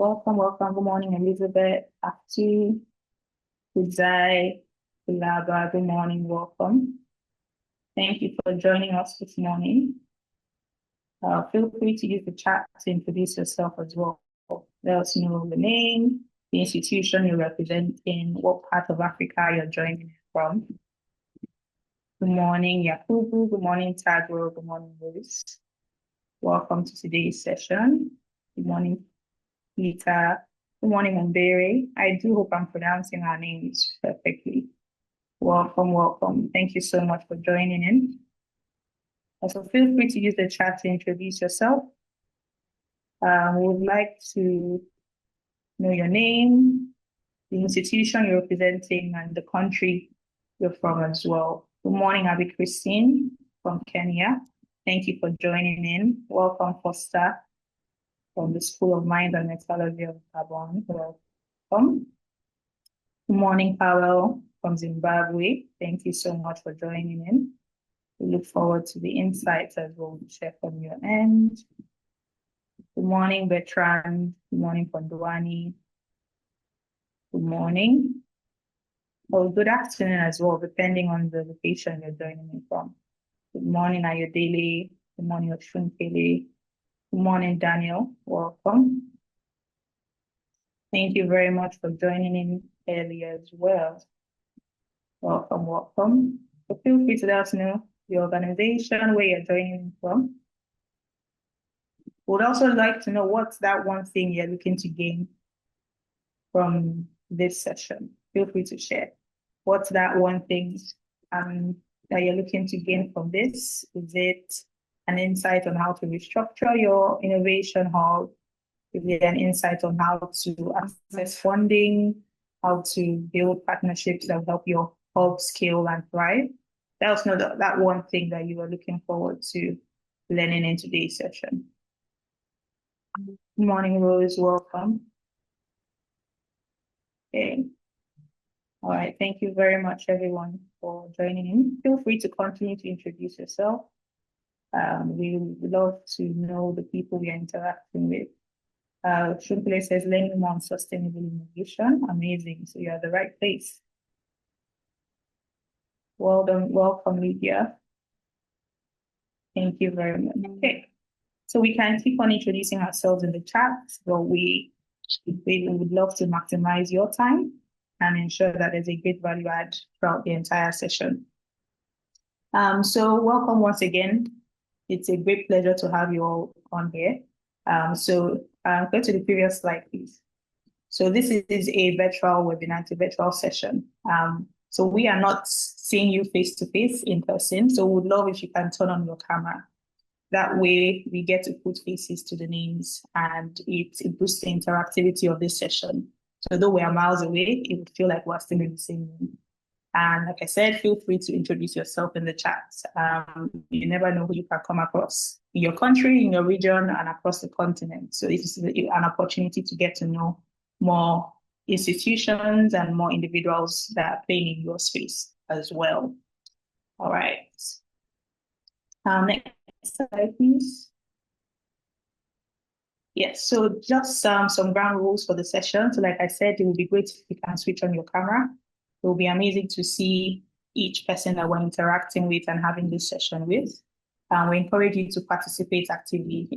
Welcome, welcome. Good morning, Elizabeth, Cathy, Uzai, Kulaba. Good morning, welcome. Thank you for joining us this morning. Feel free to use the chat to introduce yourself as well. Let us know the name, the institution you represent in, what part of Africa you're joining from. Good morning, Yakubu. Good morning, Tagro. Good morning, Luis. Welcome to today's session. Good morning, Peter. Good morning, Mbidde. I do hope I'm pronouncing our names perfectly. Welcome, welcome. Thank you so much for joining in. Also, feel free to use the chat to introduce yourself. We would like to know your name, the institution you're representing, and the country you're from as well. Good morning, Abby Christine from Kenya. Thank you for joining in. Welcome, Foster, from the School of Mind and Metallurgy of Gabon. Welcome. Good morning, Powell from Zimbabwe. Thank you so much for joining in. We look forward to the insights as well share from your end. Good morning, Bertrand. Good morning, Pondwani. Good morning. Or good afternoon as well, depending on the location you're joining in from. Good morning, Ayodele. Good morning, Oshunkele. Good morning, Daniel. Welcome. Thank you very much for joining in early as well. Welcome, welcome. So feel free to let us know the organization, where you're joining in from. We'd also like to know what's that one thing you're looking to gain from this session. Feel free to share. What's that one thing that you're looking to gain from this? Is it an insight on how to restructure your innovation hub? Is it an insight on how to access funding, how to build partnerships that help your hub scale and thrive? Let us know that one thing that you are looking forward to learning in today's session. Good morning, Rose. Welcome. Okay. All right. Thank you very much, everyone, for joining in. Feel free to continue to introduce yourself. We would love to know the people we are interacting with. Shukurat says, learning more on sustainable innovation. Amazing. So you're at the right place. Well done. Welcome, Lydia. Thank you very much. Okay. So we can keep on introducing ourselves in the chat, but we would love to maximize your time and ensure that there's a great value add throughout the entire session. So welcome once again. It's a great pleasure to have you all on here. So go to the previous slide, please. So this is a virtual webinar, a virtual session. So we are not seeing you face to face in person. So we would love if you can turn on your camera. That way we get to put faces to the names and it boosts the interactivity of this session. So though we are miles away, it would feel like we're still in the same room. And like I said, feel free to introduce yourself in the chat. You never know who you can come across in your country, in your region, and across the continent. So this is an opportunity to get to know more institutions and more individuals that are playing in your space as well. All right. Next slide, please. Yes, so just some ground rules for the session. So like I said, it would be great if you can switch on your camera. It will be amazing to see each person that we're interacting with and having this session with. We encourage you to participate actively.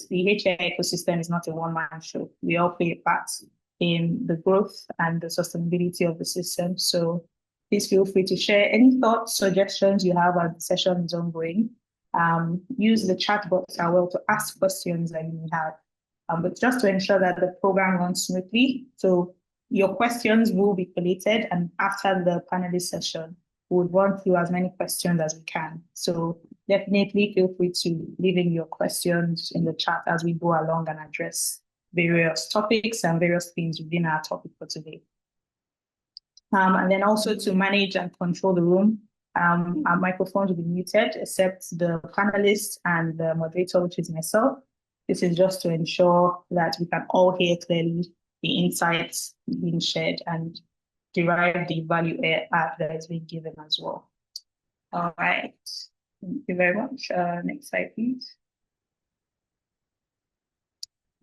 The HEI ecosystem is not a one-man show. We all play a part in the growth and the sustainability of the system. So please feel free to share any thoughts, suggestions you have as the session is ongoing. Use the chat box as well to ask questions that you may have. But just to ensure that the program runs smoothly. So your questions will be collated, and after the panelist session, we'll run through as many questions as we can. So definitely feel free to leave in your questions in the chat as we go along and address various topics and various things within our topic for today. And then also to manage and control the room, our microphones will be muted except the panelists and the moderator, which is myself. This is just to ensure that we can all hear clearly the insights being shared and derive the value add that is being given as well. All right. Thank you very much. Next slide, please.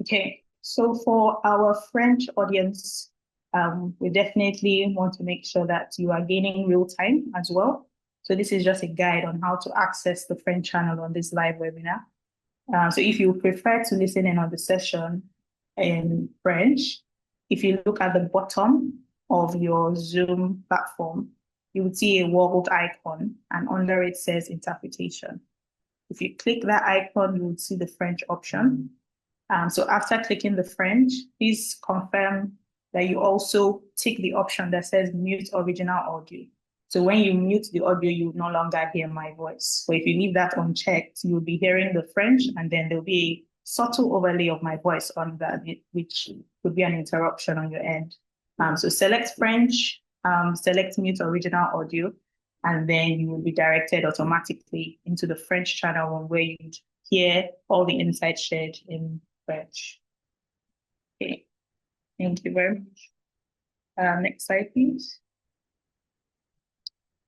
Okay. So for our French audience, we definitely want to make sure that you are gaining real time as well. So this is just a guide on how to access the French channel on this live webinar. So if you prefer to listen in on the session in French, if you look at the bottom of your Zoom platform, you would see a world icon, and under it says interpretation. If you click that icon, you would see the French option. So after clicking the French, please confirm that you also tick the option that says mute original audio. So when you mute the audio, you will no longer hear my voice. So if you leave that unchecked, you'll be hearing the French, and then there'll be a subtle overlay of my voice on that, which could be an interruption on your end. So select French, select mute original audio, and then you will be directed automatically into the French channel where you'd hear all the insights shared in French. Okay, thank you very much. Next slide, please.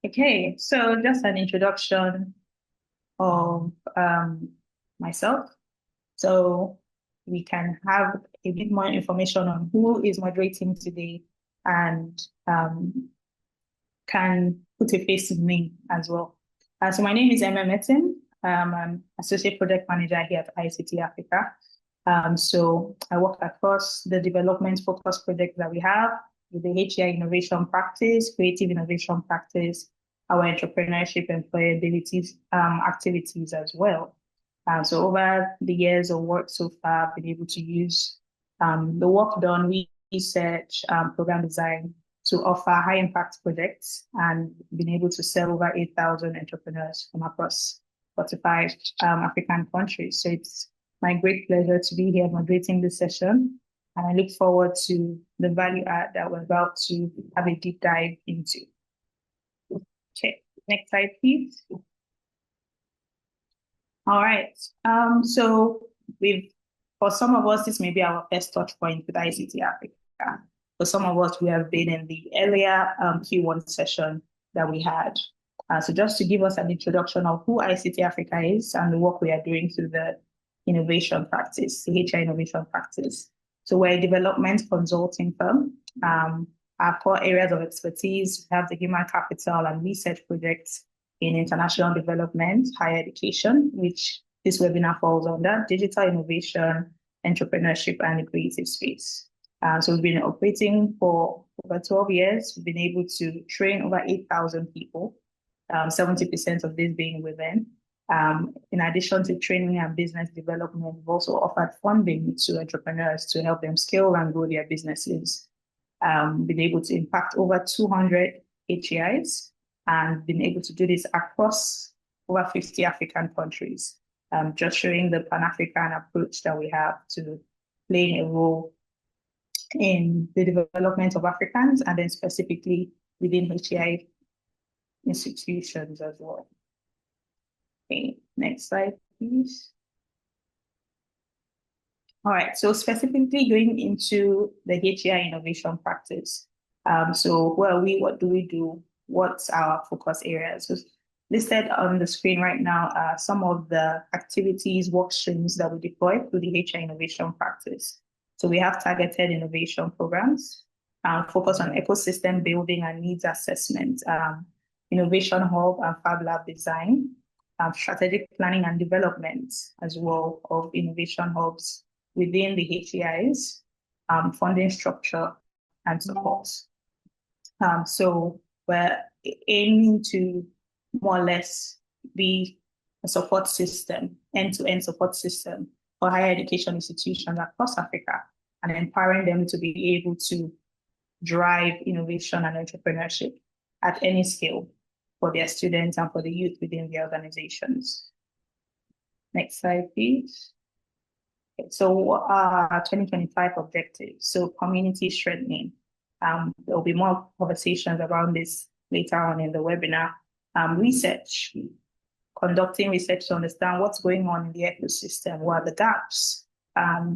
Okay, so just an introduction of myself. So we can have a bit more information on who is moderating today and can put a face to the name as well. So my name is Etim. I'm Associate Project Manager here at EyeCity Africa. So I work across the development focus projects that we have with the HEI Innovation Practice, Creative Innovation Practice, our entrepreneurship and employability activities as well. So over the years of work so far, I've been able to use the work done, research, program design to offer high impact projects, and been able to serve over 8,000 entrepreneurs from across 45 African countries. So it's my great pleasure to be here moderating this session, and I look forward to the value add that we're about to have a deep dive into. Okay, next slide, please. All right. So for some of us, this may be our first touch point with EyeCity Africa. For some of us, we have been in the earlier Q1 session that we had. So just to give us an introduction of who EyeCity Africa is and the work we are doing through the innovation practice, the HEI innovation practice. So we're a development consulting firm. Our core areas of expertise have the human capital and research projects in international development, higher education, which this webinar falls under, digital innovation, entrepreneurship, and the creative space. So we've been operating for over 12 years. We've been able to train over 8,000 people, 70% of this being women. In addition to training and business development, we've also offered funding to entrepreneurs to help them scale and grow their businesses. Been able to impact over 200 HEIs and been able to do this across over 50 African countries, just showing the Pan-African approach that we have to playing a role in the development of Africans and then specifically within HEI institutions as well. Okay, next slide, please. All right, so specifically going into the HEI innovation practice. So where are we, what do we do? What's our focus areas? So listed on the screen right now are some of the activities, work streams that we deploy through the HEI innovation practice. So we have targeted innovation programs, focus on ecosystem building and needs assessment, innovation hub and fab lab design, strategic planning and development as well of innovation hubs within the HEIs, funding structure and support. So we're aiming to more or less be a support system, end-to-end support system for higher education institutions across Africa, and empowering them to be able to drive innovation and entrepreneurship at any scale for their students and for the youth within their organizations. Next slide, please. Okay, so what are our 2025 objectives? So community strengthening. There will be more conversations around this later on in the webinar. Research, conducting research to understand what's going on in the ecosystem, what are the gaps,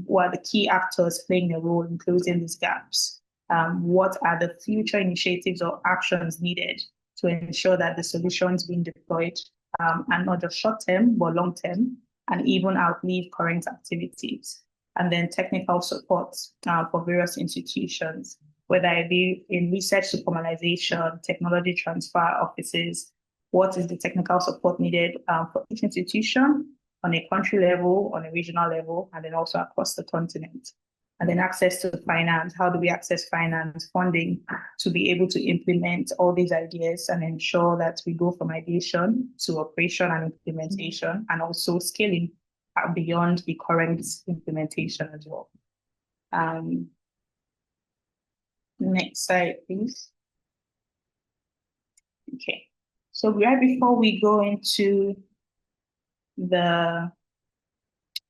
what are the key actors playing a role in closing these gaps, what are the future initiatives or actions needed to ensure that the solutions being deployed are not just short-term, but long-term, and even outlive current activities. and then technical support for various institutions, whether it be in research to formalization, technology transfer offices. What is the technical support needed for each institution on a country level, on a regional level, and then also across the continent? And then access to finance. How do we access finance funding to be able to implement all these ideas and ensure that we go from ideation to operation and implementation, and also scaling beyond the current implementation as well. Next slide, please. Okay, so right before we go into the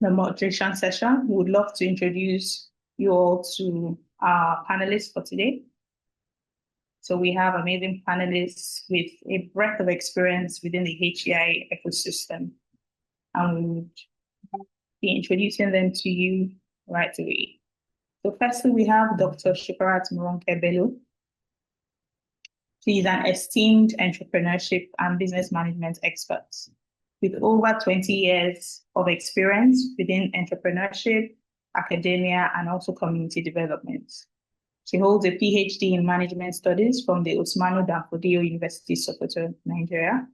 moderation session, we would love to introduce you all to our panelists for today. So we have amazing panelists with a breadth of experience within the HEI ecosystem, and we would be introducing them to you right away. So firstly, we have Dr. Shukurat Bello. She is an esteemed entrepreneurship and business management expert with over 20 years of experience within entrepreneurship, academia, and also community development. She holds a PhD in management studies from the Usmanu Danfodiyo University, Sokoto, Nigeria,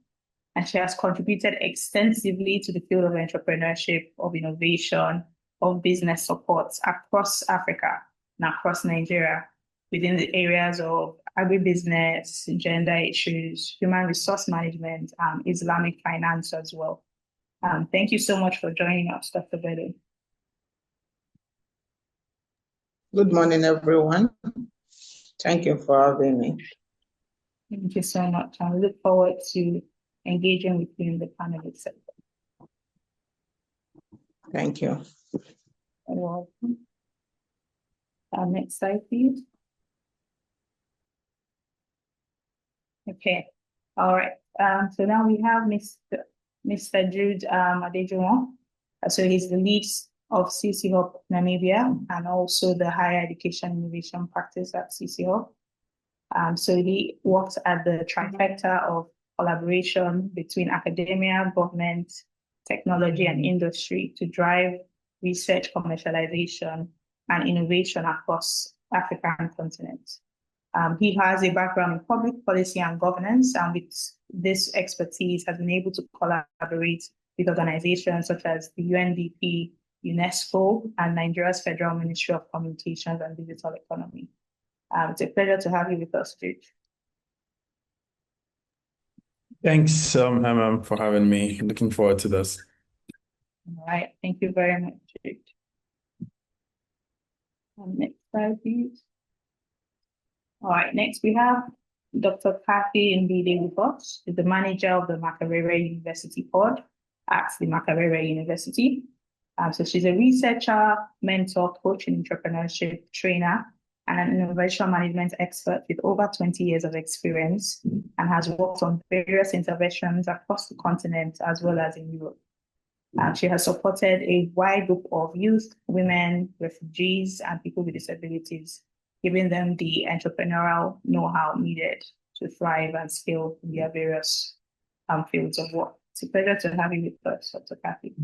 and she has contributed extensively to the field of entrepreneurship, of innovation, of business support across Africa and across Nigeria within the areas of agribusiness, gender issues, human resource management, and Islamic finance as well. Thank you so much for joining us, Dr. Bello. Good morning, everyone. Thank you for having me. Thank you so much. I look forward to engaging with you in the panel itself. Thank you. You're welcome. Next slide, please. Okay. All right. So now we have Mr. Jude Adejuwon. So he's the lead of CcHUB Namibia and also the Higher Education Innovation Practice at CcHUB. So he works at the trifecta of collaboration between academia, government, technology, and industry to drive research, commercialization, and innovation across African continent. He has a background in public policy and governance, and with this expertise has been able to collaborate with organizations such as the UNDP, UNESCO, and Nigeria's Federal Ministry of Communications and Digital Economy. It's a pleasure to have you with us, Jude. Thanks, Emem, for having me. Looking forward to this. All right, thank you very much, Jude. Next slide, please. All right, next we have Dr. Cathy Mbidde with us, the manager of the Makerere University Pod at the Makerere University. So she's a researcher, mentor, coach in entrepreneurship, trainer, and an innovation management expert with over 20 years of experience and has worked on various interventions across the continent as well as in Europe. She has supported a wide group of youth, women, refugees, and people with disabilities, giving them the entrepreneurial know-how needed to thrive and scale in their various fields of work. It's a pleasure to have you with us, Dr. Cathy.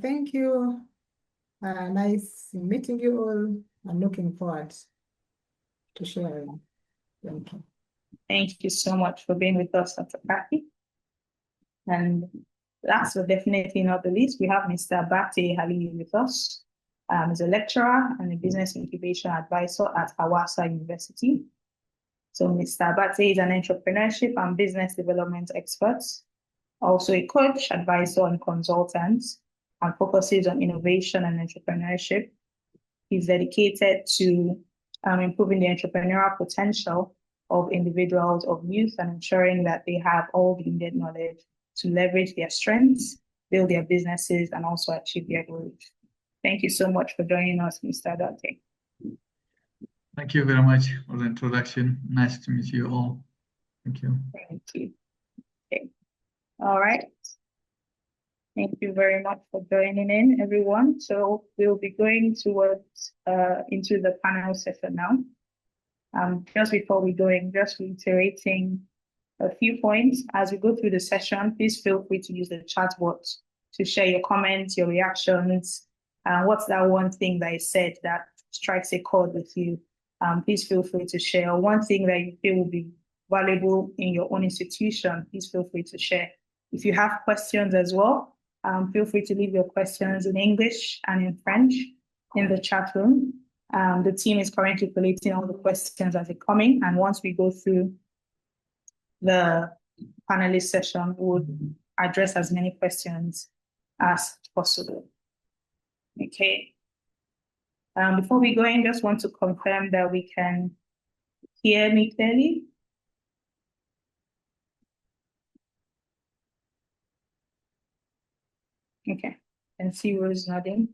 Thank you. Nice meeting you all. I'm looking forward to sharing. Thank you. Thank you so much for being with us, Dr. Cathy. And last but definitely not the least, we have Mr. Abate Hailu with us. He's a lecturer and a business incubation advisor at Hawassa University. So Mr. Abate is an entrepreneurship and business development expert, also a coach, advisor, and consultant, and focuses on innovation and entrepreneurship. He's dedicated to improving the entrepreneurial potential of individuals, of youth, and ensuring that they have all the needed knowledge to leverage their strengths, build their businesses, and also achieve their goals. Thank you so much for joining us, Mr. Abate. Thank you very much for the introduction. Nice to meet you all. Thank you. Thank you. Okay. All right. Thank you very much for joining in, everyone. So we'll be going towards into the panel session now. Just before we go in, just reiterating a few points. As we go through the session, please feel free to use the chat box to share your comments, your reactions. What's that one thing that I said that strikes a chord with you? Please feel free to share. One thing that you feel will be valuable in your own institution, please feel free to share. If you have questions as well, feel free to leave your questions in English and in French in the chat room. The team is currently collating all the questions as they're coming, and once we go through the panelist session, we'll address as many questions as possible. Okay. Before we go in, just want to confirm that we can hear me clearly. Okay, and see Rose nodding.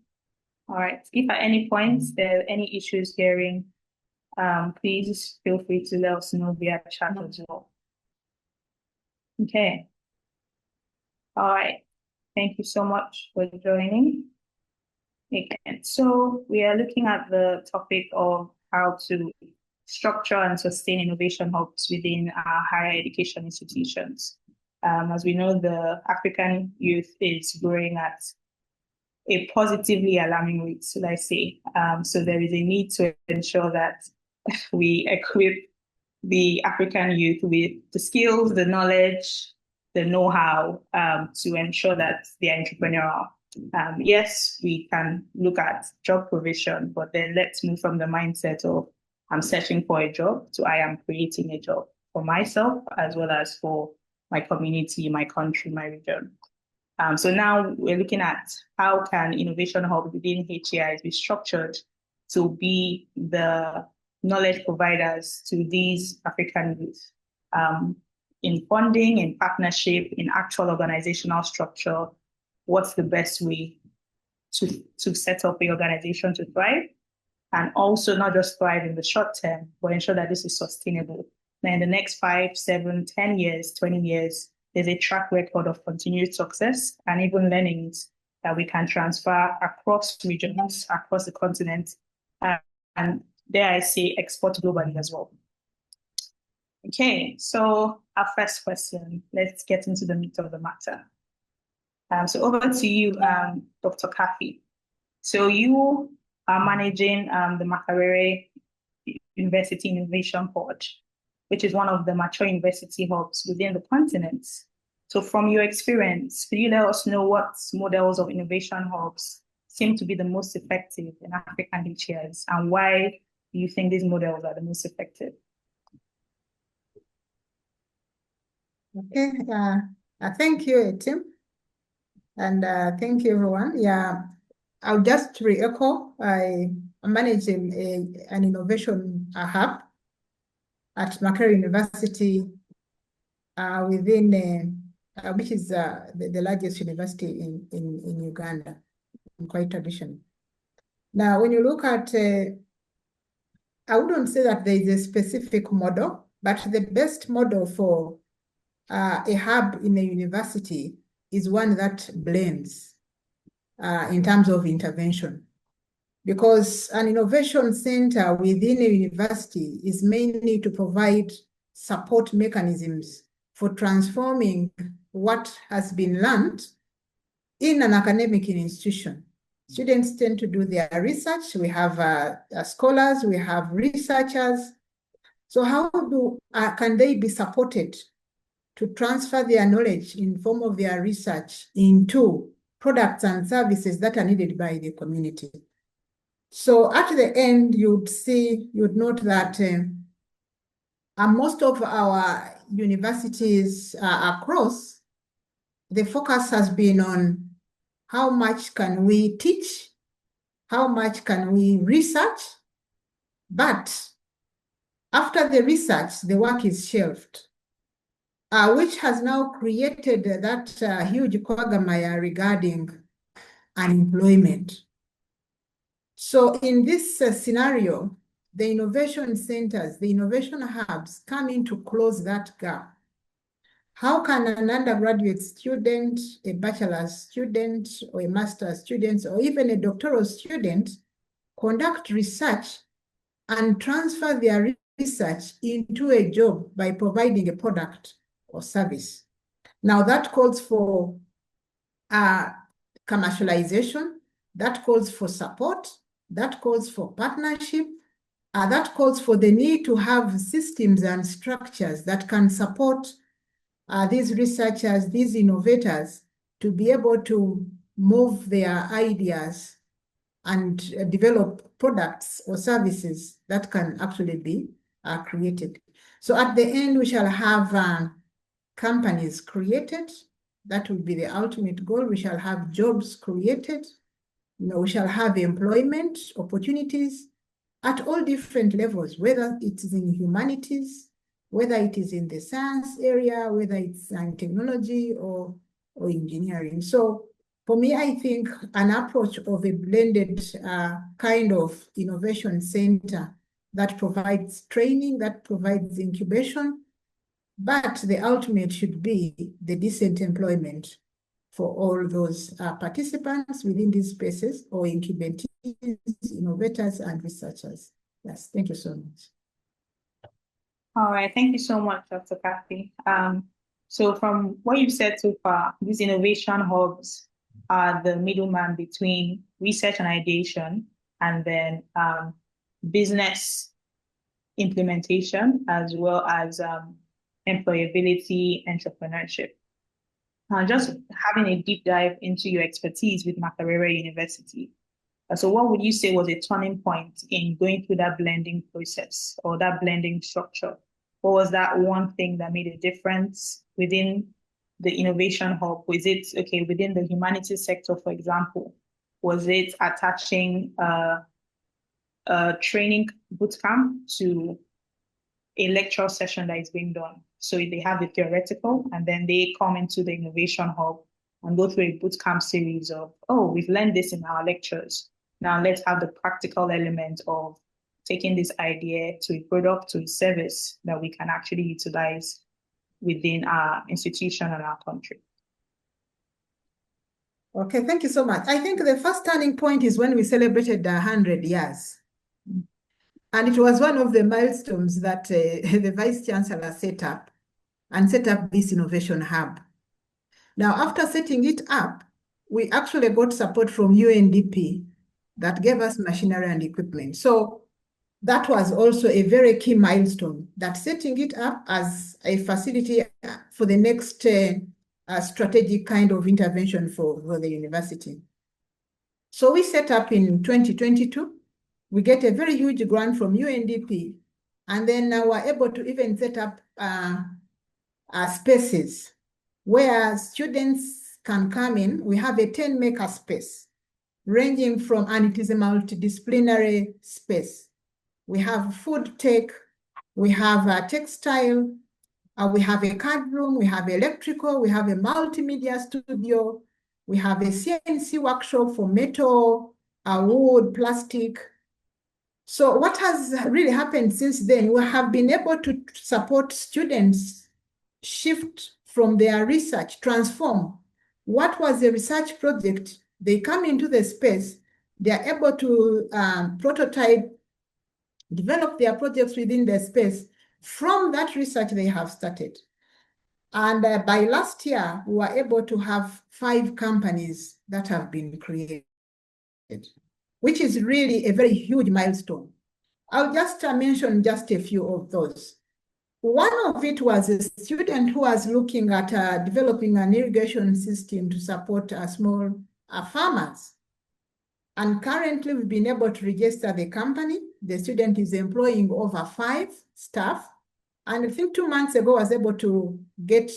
All right, if at any point there are any issues hearing, please feel free to let us know via chat as well. Okay. All right, thank you so much for joining. Okay, so we are looking at the topic of how to structure and sustain innovation hubs within our higher education institutions. As we know, the African youth is growing at a positively alarming rate, so I say. So there is a need to ensure that we equip the African youth with the skills, the knowledge, the know-how to ensure that they are entrepreneurial. Yes, we can look at job provision, but then let's move from the mindset of I'm searching for a job to I am creating a job for myself as well as for my community, my country, my region. So now we're looking at how can innovation hubs within HEIs be structured to be the knowledge providers to these African youth in funding, in partnership, in actual organizational structure. What's the best way to set up an organization to thrive, and also not just thrive in the short term, but ensure that this is sustainable. Now, in the next 5, 7, 10 years, 20 years, there's a track record of continued success and even learnings that we can transfer across regions, across the continent, and dare I say, export globally as well. Okay, so our first question, let's get into the meat of the matter. So over to you, Dr. Cathy. So you are managing the Makerere University Innovation Pod, which is one of the mature university hubs within the continent. So from your experience, could you let us know what models of innovation hubs seem to be the most effective in African HEIs, and why do you think these models are the most effective? Okay, thank you, Etim. And thank you, everyone. Yeah, I'll just re-echo. I'm managing an innovation hub at Makerere University within, which is the largest university in Uganda, quite traditional. Now, when you look at, I wouldn't say that there is a specific model, but the best model for a hub in a university is one that blends in terms of intervention. Because an innovation center within a university is mainly to provide support mechanisms for transforming what has been learned in an academic institution. Students tend to do their research. We have scholars, we have researchers. So how can they be supported to transfer their knowledge in form of their research into products and services that are needed by the community? So at the end, you'd note that most of our universities across, the focus has been on how much can we teach, how much can we research, but after the research, the work is shelved. Which has now created that huge quagmire regarding unemployment. So in this scenario, the innovation centers, the innovation hubs come in to close that gap. How can an undergraduate student, a bachelor's student, or a master's student, or even a doctoral student conduct research and transfer their research into a job by providing a product or service? Now that calls for commercialization, that calls for support, that calls for partnership, that calls for the need to have systems and structures that can support these researchers, these innovators, to be able to move their ideas and develop products or services that can actually be created. So at the end, we shall have companies created. That will be the ultimate goal. We shall have jobs created. We shall have employment opportunities at all different levels, whether it is in humanities, whether it is in the science area, whether it's in technology or engineering. So for me, I think an approach of a blended kind of innovation center that provides training, that provides incubation, but the ultimate should be the decent employment for all those participants within these spaces or incubatees, innovators, and researchers. Yes, thank you so much. All right, thank you so much, Dr. Cathy. So from what you've said so far, these innovation hubs are the middleman between research and ideation, and then business implementation, as well as employability, entrepreneurship. Just having a deep dive into your expertise with Makerere University. So what would you say was a turning point in going through that blending process or that blending structure? What was that one thing that made a difference within the innovation hub? Was it, okay, within the humanities sector, for example, was it attaching a training bootcamp to a lecture session that is being done? So they have the theoretical, and then they come into the innovation hub and go through a bootcamp series of, oh, we've learned this in our lectures. Now let's have the practical element of taking this idea to a product, to a service that we can actually utilize within our institution and our country. Okay, thank you so much. I think the first turning point is when we celebrated 100 years. And it was one of the milestones that the Vice Chancellor set up this innovation hub. Now, after setting it up, we actually got support from UNDP that gave us machinery and equipment. So that was also a very key milestone, that setting it up as a facility for the next strategic kind of intervention for the university. So we set up in 2022. We get a very huge grant from UNDP, and then we're able to even set up spaces where students can come in. We have a 10-maker space ranging from, and it is a multidisciplinary space. We have food tech, we have a textile, we have a card room, we have electrical, we have a multimedia studio, we have a CNC workshop for metal, wood, plastic. So what has really happened since then, we have been able to support students shift from their research, transform what was a research project. They come into the space, they are able to prototype, develop their projects within the space from that research they have started. And by last year, we were able to have 5 companies that have been created, which is really a very huge milestone. I'll just mention just a few of those. One of it was a student who was looking at developing an irrigation system to support small farmers. And currently, we've been able to register the company. The student is employing over 5 staff. And I think 2 months ago, I was able to get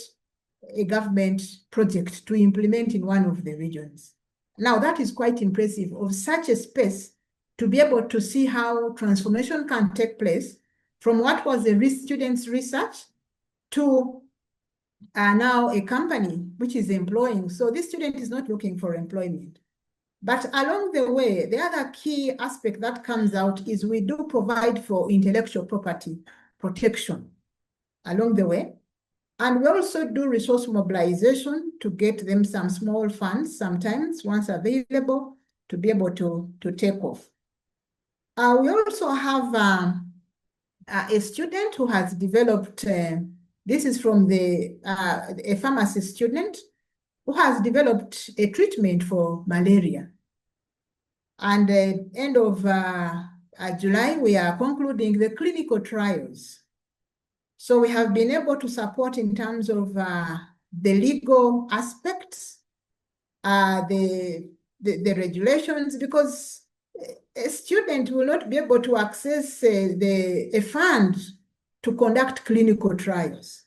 a government project to implement in one of the regions. Now, that is quite impressive of such a space to be able to see how transformation can take place from what was a student's research to now a company which is employing. So this student is not looking for employment. But along the way, the other key aspect that comes out is we do provide for intellectual property protection along the way. And we also do resource mobilization to get them some small funds sometimes, once available, to be able to take off. We also have a student who has developed, this is from a pharmacy student, who has developed a treatment for malaria. And end of July, we are concluding the clinical trials. So we have been able to support in terms of the legal aspects, the regulations, because a student will not be able to access a fund to conduct clinical trials.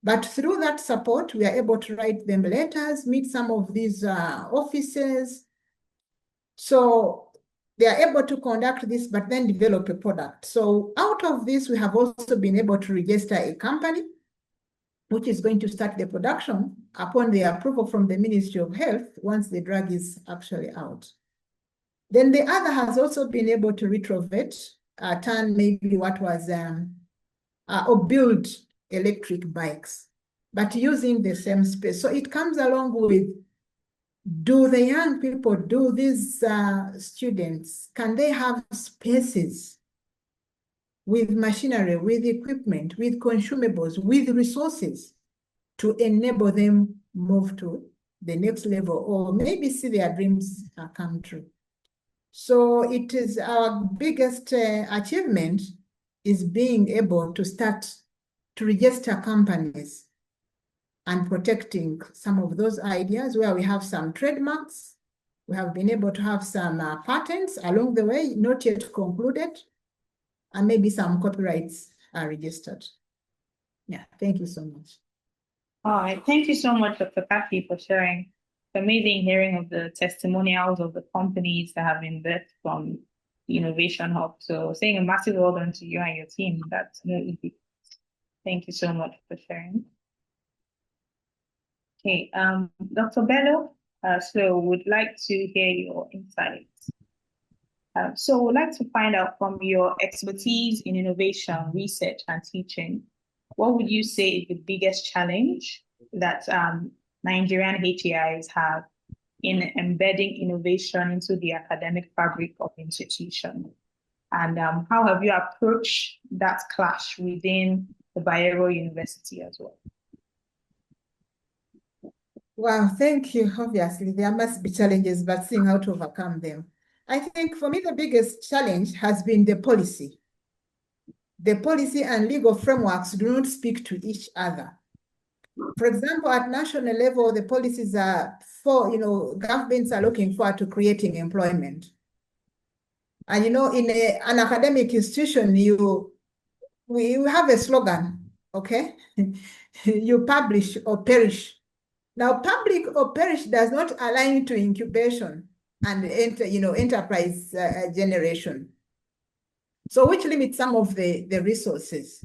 But through that support, we are able to write them letters, meet some of these offices. So they are able to conduct this, but then develop a product. So out of this, we have also been able to register a company, which is going to start the production upon the approval from the Ministry of Health once the drug is actually out. Then the other has also been able to retrofit, turn maybe what was, or build electric bikes, but using the same space. So it comes along with, do the young people, do these students, can they have spaces with machinery, with equipment, with consumables, with resources to enable them move to the next level, or maybe see their dreams come true. So it is our biggest achievement is being able to start to register companies and protecting some of those ideas where we have some trademarks. We have been able to have some patents along the way, not yet concluded, and maybe some copyrights are registered. Yeah, thank you so much. All right, thank you so much, Dr. Cathy, for sharing. It's amazing hearing of the testimonials of the companies that have been birthed from the Innovation Hub. So saying a massive well done to you and your team. That's no easy. Thank you so much for sharing. Okay, Dr. Bello, so would like to hear your insights. So we'd like to find out from your expertise in innovation, research, and teaching, what would you say is the biggest challenge that Nigerian HEIs have in embedding innovation into the academic fabric of the institution? And how have you approached that clash within the Bayero University as well? Wow, thank you. Obviously, there must be challenges, but seeing how to overcome them. I think for me, the biggest challenge has been the policy. The policy and legal frameworks do not speak to each other. For example, at national level, the policies are for, governments are looking forward to creating employment. And, in an academic institution, we have a slogan, okay? You publish or perish. Now, public or perish does not align to incubation and enterprise generation. So which limits some of the resources.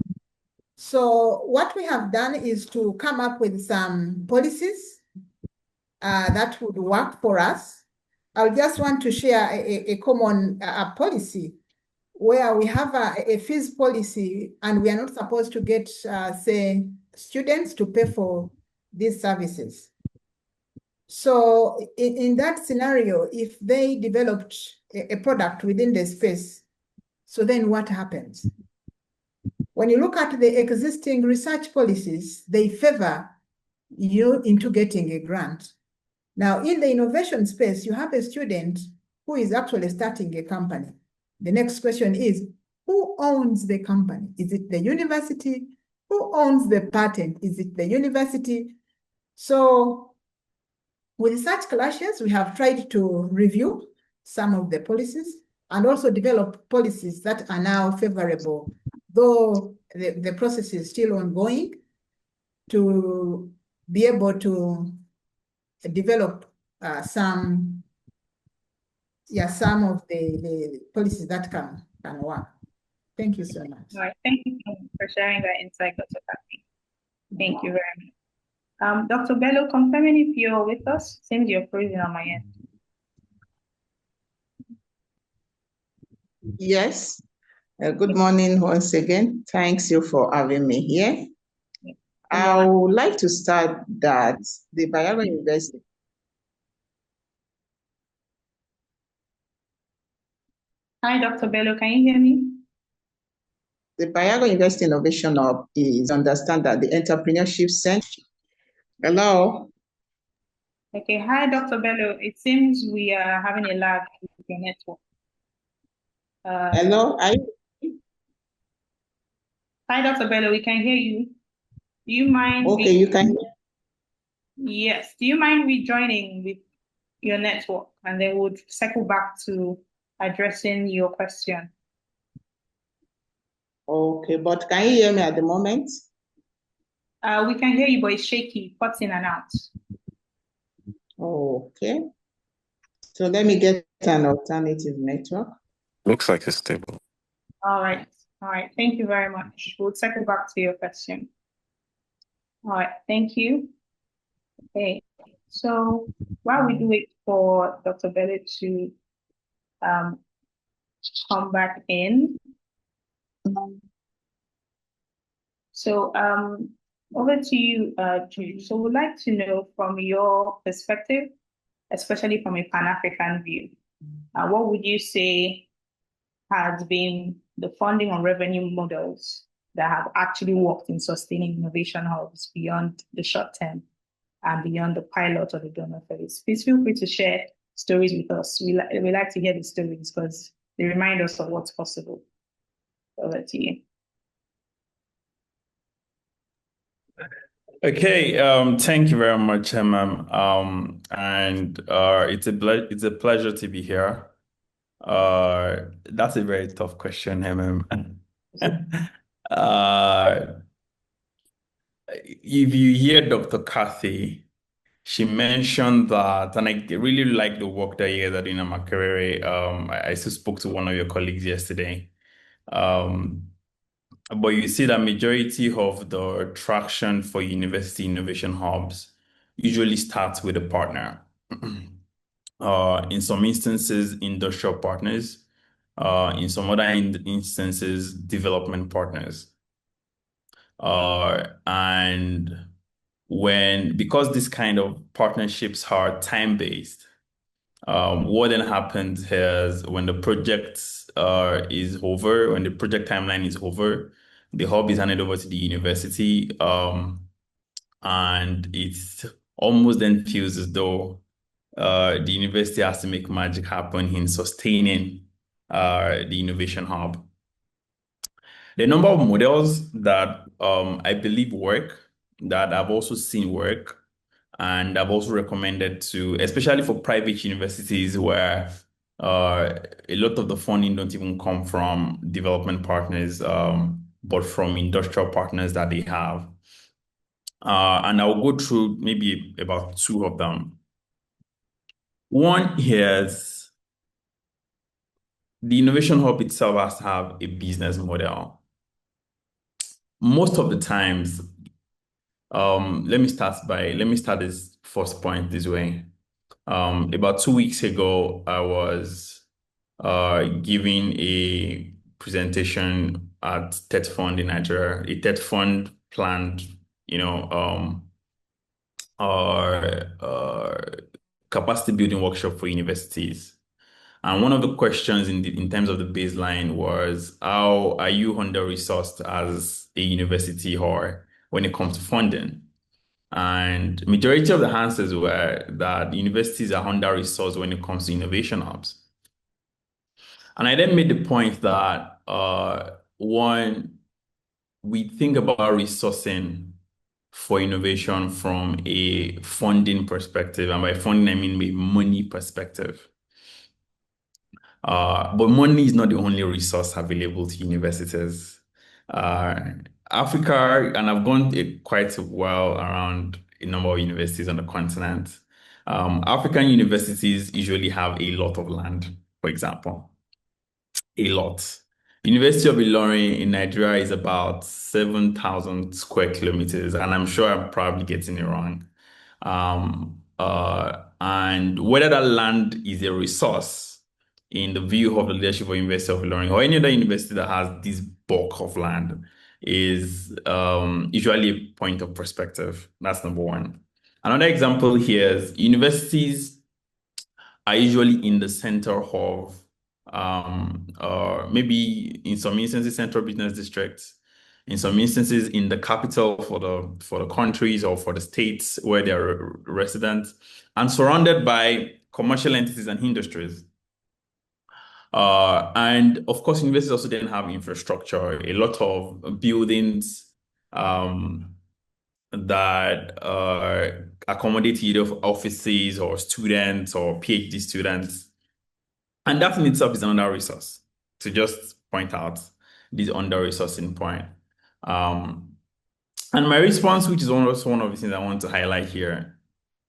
So what we have done is to come up with some policies that would work for us. I just want to share a common policy where we have a fees policy and we are not supposed to get, say, students to pay for these services. So in that scenario, if they developed a product within the space, so then what happens? When you look at the existing research policies, they favor you into getting a grant. Now, in the innovation space, you have a student who is actually starting a company. The next question is, who owns the company? Is it the university? Who owns the patent? Is it the university? So with such clashes, we have tried to review some of the policies and also develop policies that are now favorable, though the process is still ongoing, to be able to develop some of the policies that can work. Thank you so much. All right, thank you so much for sharing that insight, Dr. Cathy. Thank you very much. Dr. Bello, confirming if you're with us, seems you're freezing on my end. Yes. Good morning once again. Thanks you for having me here. I would like to start that the Bayero University. Hi, Dr. Bello, can you hear me? The Bayero University Innovation Hub is understand that the entrepreneurship center. Hello. Okay, hi, Dr. Bello. It seems we are having a lag with your network. Hello, Hi, Dr. Bello, we can hear you. Do you mind? okay, you can. Yes. Do you mind rejoining with your network, and then we'll circle back to addressing your question? Okay, but can you hear me at the moment? We can hear you, but it's shaky, cuts in and out. Okay. So let me get an alternative network. Looks like it's stable. All right. All right. Thank you very much. We'll circle back to your question. All right. Thank you. Okay. So while we do wait for Dr. Bello to come back in. So over to you, Jude. So we'd like to know from your perspective, especially from a Pan-African view, what would you say has been the funding and revenue models that have actually worked in sustaining innovation hubs beyond the short term and beyond the pilot or the donor phase? Please feel free to share stories with us. We like to hear the stories because they remind us of what's possible. Over to you. Okay, thank you very much, Emem. And it's a pleasure to be here. That's a very tough question, Emem. If you hear Dr. Cathy, she mentioned that, and I really like the work that you guys are doing at Makerere. I still spoke to one of your colleagues yesterday. But you see that majority of the traction for university innovation hubs usually starts with a partner. In some instances, industrial partners. In some other instances, development partners. And because this kind of partnerships are time-based, what then happens is when the project is over, when the project timeline is over, the hub is handed over to the university, and it almost then feels as though the university has to make magic happen in sustaining the innovation hub. The number of models that I believe work, that I've also seen work, and I've also recommended to, especially for private universities where a lot of the funding don't even come from development partners, but from industrial partners that they have. And I'll go through maybe about two of them. One is the innovation hub itself has to have a business model. Most of the times, let me start this first point this way. About 2 weeks ago, I was giving a presentation at TED Fund in Nigeria. A TED Fund planned, capacity building workshop for universities. And one of the questions in terms of the baseline was, how are you under-resourced as a university or when it comes to funding? And majority of the answers were that universities are under-resourced when it comes to innovation hubs. And I then made the point that one, we think about resourcing for innovation from a funding perspective, and by funding I mean a money perspective. But money is not the only resource available to universities. Africa, and I've gone quite well around a number of universities on the continent. African universities usually have a lot of land, for example. A lot. University of Ilorin in Nigeria is about 7,000 square kilometers, and I'm sure I'm probably getting it wrong. And whether that land is a resource in the view of the leadership of University of Ilorin or any other university that has this bulk of land is usually a point of perspective. That's number one. Another example here is universities are usually in the center of or maybe in some instances central business districts. in some instances in the capital for the countries or for the states where they are residents, and surrounded by commercial entities and industries. And of course, universities also then have infrastructure, a lot of buildings that accommodate either offices or students or PhD students. And that in itself is another resource, to just point out this under-resourcing point. And my response, which is also one of the things I want to highlight here,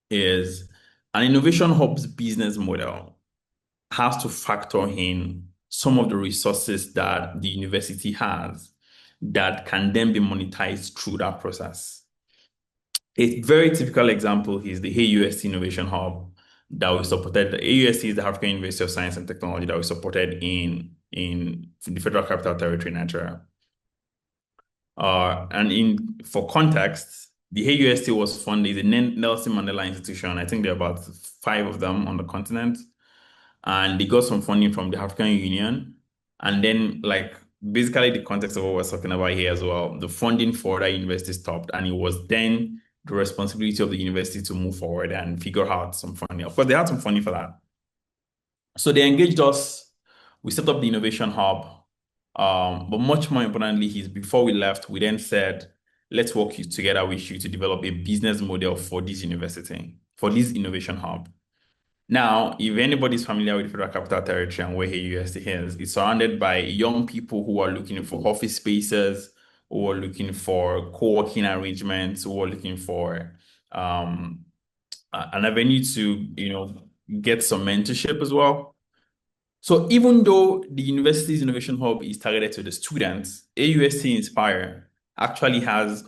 is an innovation hub's business model has to factor in some of the resources that the university has that can then be monetized through that process. A very typical example is the AUST Innovation Hub that we supported. The AUST is the African University of Science and Technology that we supported in the Federal Capital Territory, Nigeria. And for context, the AUST was funded, the Nelson Mandela Institution. I think there are about 5 of them on the continent. And they got some funding from the African Union. And then, basically the context of what we're talking about here as well, the funding for that university stopped, and it was then the responsibility of the university to move forward and figure out some funding. Of course, they had some funding for that. So they engaged us. We set up the Innovation Hub. But much more importantly is before we left, we then said, let's work together with you to develop a business model for this university, for this Innovation Hub. Now, if anybody's familiar with Federal Capital Territory and where HEIs is, it's surrounded by young people who are looking for office spaces, who are looking for co-working arrangements, who are looking for an avenue to, get some mentorship as well. So even though the university's Innovation Hub is targeted to the students, AUST Inspire actually has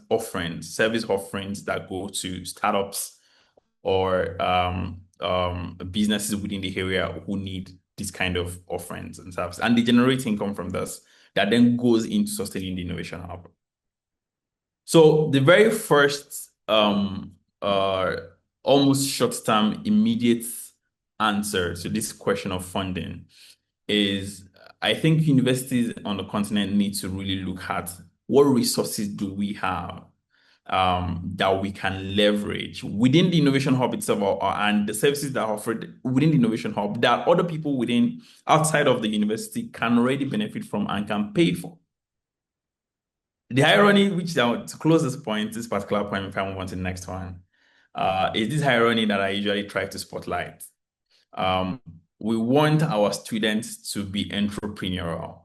service offerings that go to startups or businesses within the area who need this kind of offerings and services. And they generate income from this that then goes into sustaining the Innovation Hub. So the very first almost short-term immediate answer to this question of funding is, I think universities on the continent need to really look at what resources do we have that we can leverage within the Innovation Hub itself and the services that are offered within the Innovation Hub that other people outside of the university can already benefit from and can pay for. The irony, which to close this particular point, if I move on to the next one, is this irony that I usually try to spotlight. We want our students to be entrepreneurial.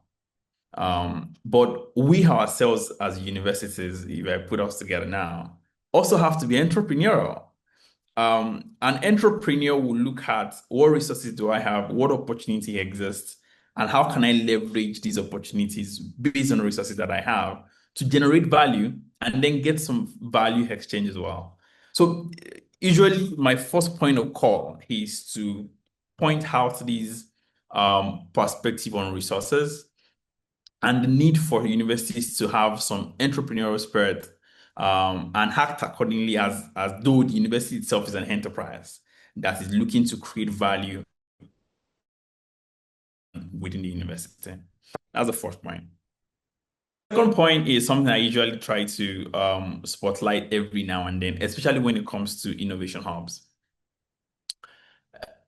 But we ourselves as universities, if I put us together now, also have to be entrepreneurial. An entrepreneur will look at what resources do I have, what opportunity exists, and how can I leverage these opportunities based on the resources that I have to generate value and then get some value exchange as well. So usually my first point of call is to point out these perspective on resources and the need for universities to have some entrepreneurial spirit and act accordingly as though the university itself is an enterprise that is looking to create value within the university. That's the first point. Second point is something I usually try to spotlight every now and then, especially when it comes to innovation hubs.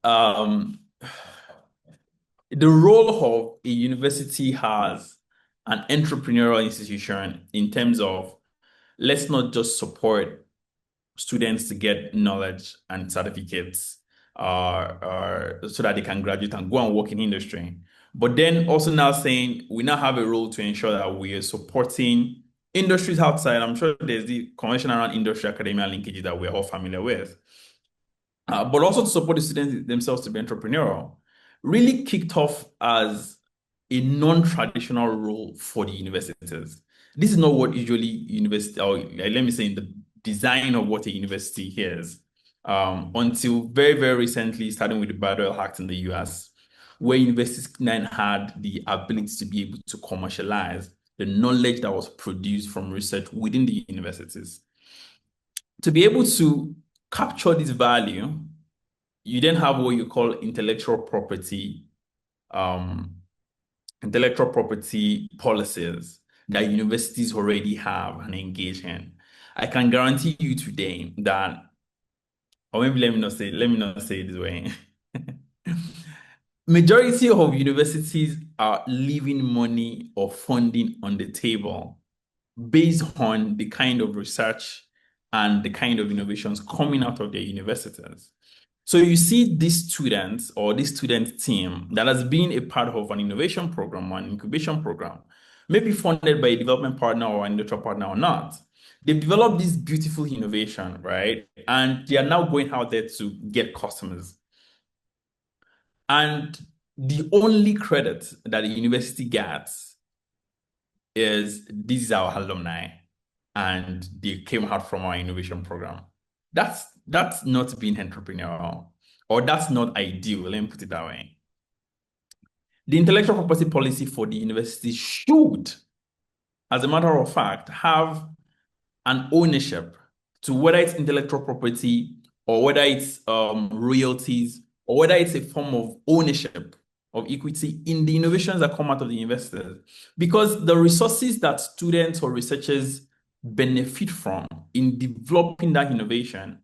The role of a university as an entrepreneurial institution in terms of, let's not just support students to get knowledge and certificates so that they can graduate and go and work in industry. But then also now saying we now have a role to ensure that we are supporting industries outside. I'm sure there's the convention around industry academia linkages that we're all familiar with. But also to support the students themselves to be entrepreneurial. Really kicked off as a non-traditional role for the universities. This is not what usually university, or let me say in the design of what a university is, until very, very recently, starting with the Bayero Act in the US, where universities then had the ability to be able to commercialize the knowledge that was produced from research within the universities. To be able to capture this value, you then have what you call intellectual property policies that universities already have and engage in. I can guarantee you today that, or maybe let me not say it this way. Majority of universities are leaving money or funding on the table based on the kind of research and the kind of innovations coming out of their universities. So you see these students or this student team that has been a part of an innovation program or an incubation program, maybe funded by a development partner or an industrial partner or not. They've developed this beautiful innovation, right? And they are now going out there to get customers. And the only credit that the university gets is this is our alumni and they came out from our innovation program. That's not being entrepreneurial, or that's not ideal. Let me put it that way. The intellectual property policy for the university should, as a matter of fact, have an ownership to whether it's intellectual property or whether it's royalties or whether it's a form of ownership of equity in the innovations that come out of the universities. Because the resources that students or researchers benefit from in developing that innovation,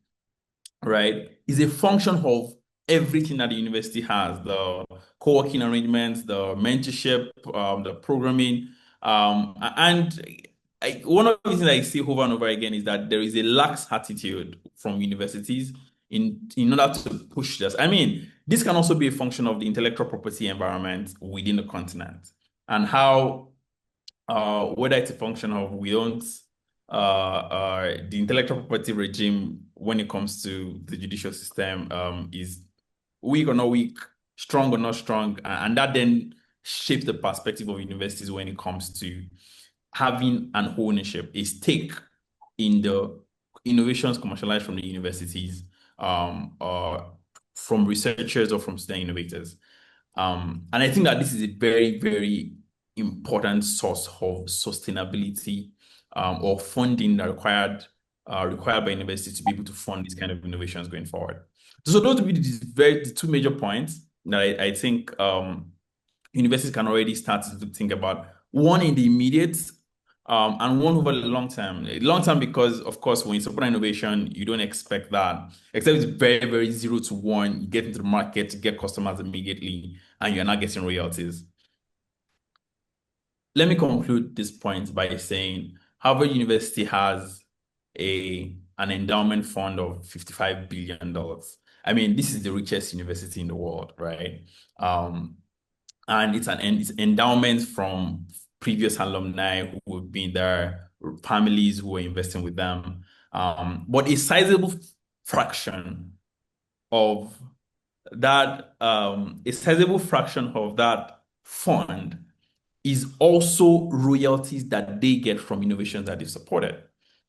right, is a function of everything that the university has, the co-working arrangements, the mentorship, the programming, and one of the things I see over and over again is that there is a lax attitude from universities in order to push this. I mean, this can also be a function of the intellectual property environment within the continent and how, whether it's a function of the intellectual property regime when it comes to the judicial system is weak or not weak, strong or not strong, and that then shapes the perspective of universities when it comes to having an ownership, a stake in the innovations commercialized from the universities, from researchers or from student innovators. And I think that this is a very, very important source of sustainability or funding that required by universities to be able to fund these kind of innovations going forward. So those would be the two major points that I think universities can already start to think about. One in the immediate, and one over the long term. Long term because, of course, when you support innovation, you don't expect that, except it's very, very 0 to 1. You get into the market, you get customers immediately, and you're not getting royalties. Let me conclude this point by saying Harvard University has an endowment fund of $55 billion. I mean, this is the richest university in the world, right? And it's endowments from previous alumni who have been there, families who are investing with them. But a sizable fraction of that, fund is also royalties that they get from innovations that they've supported,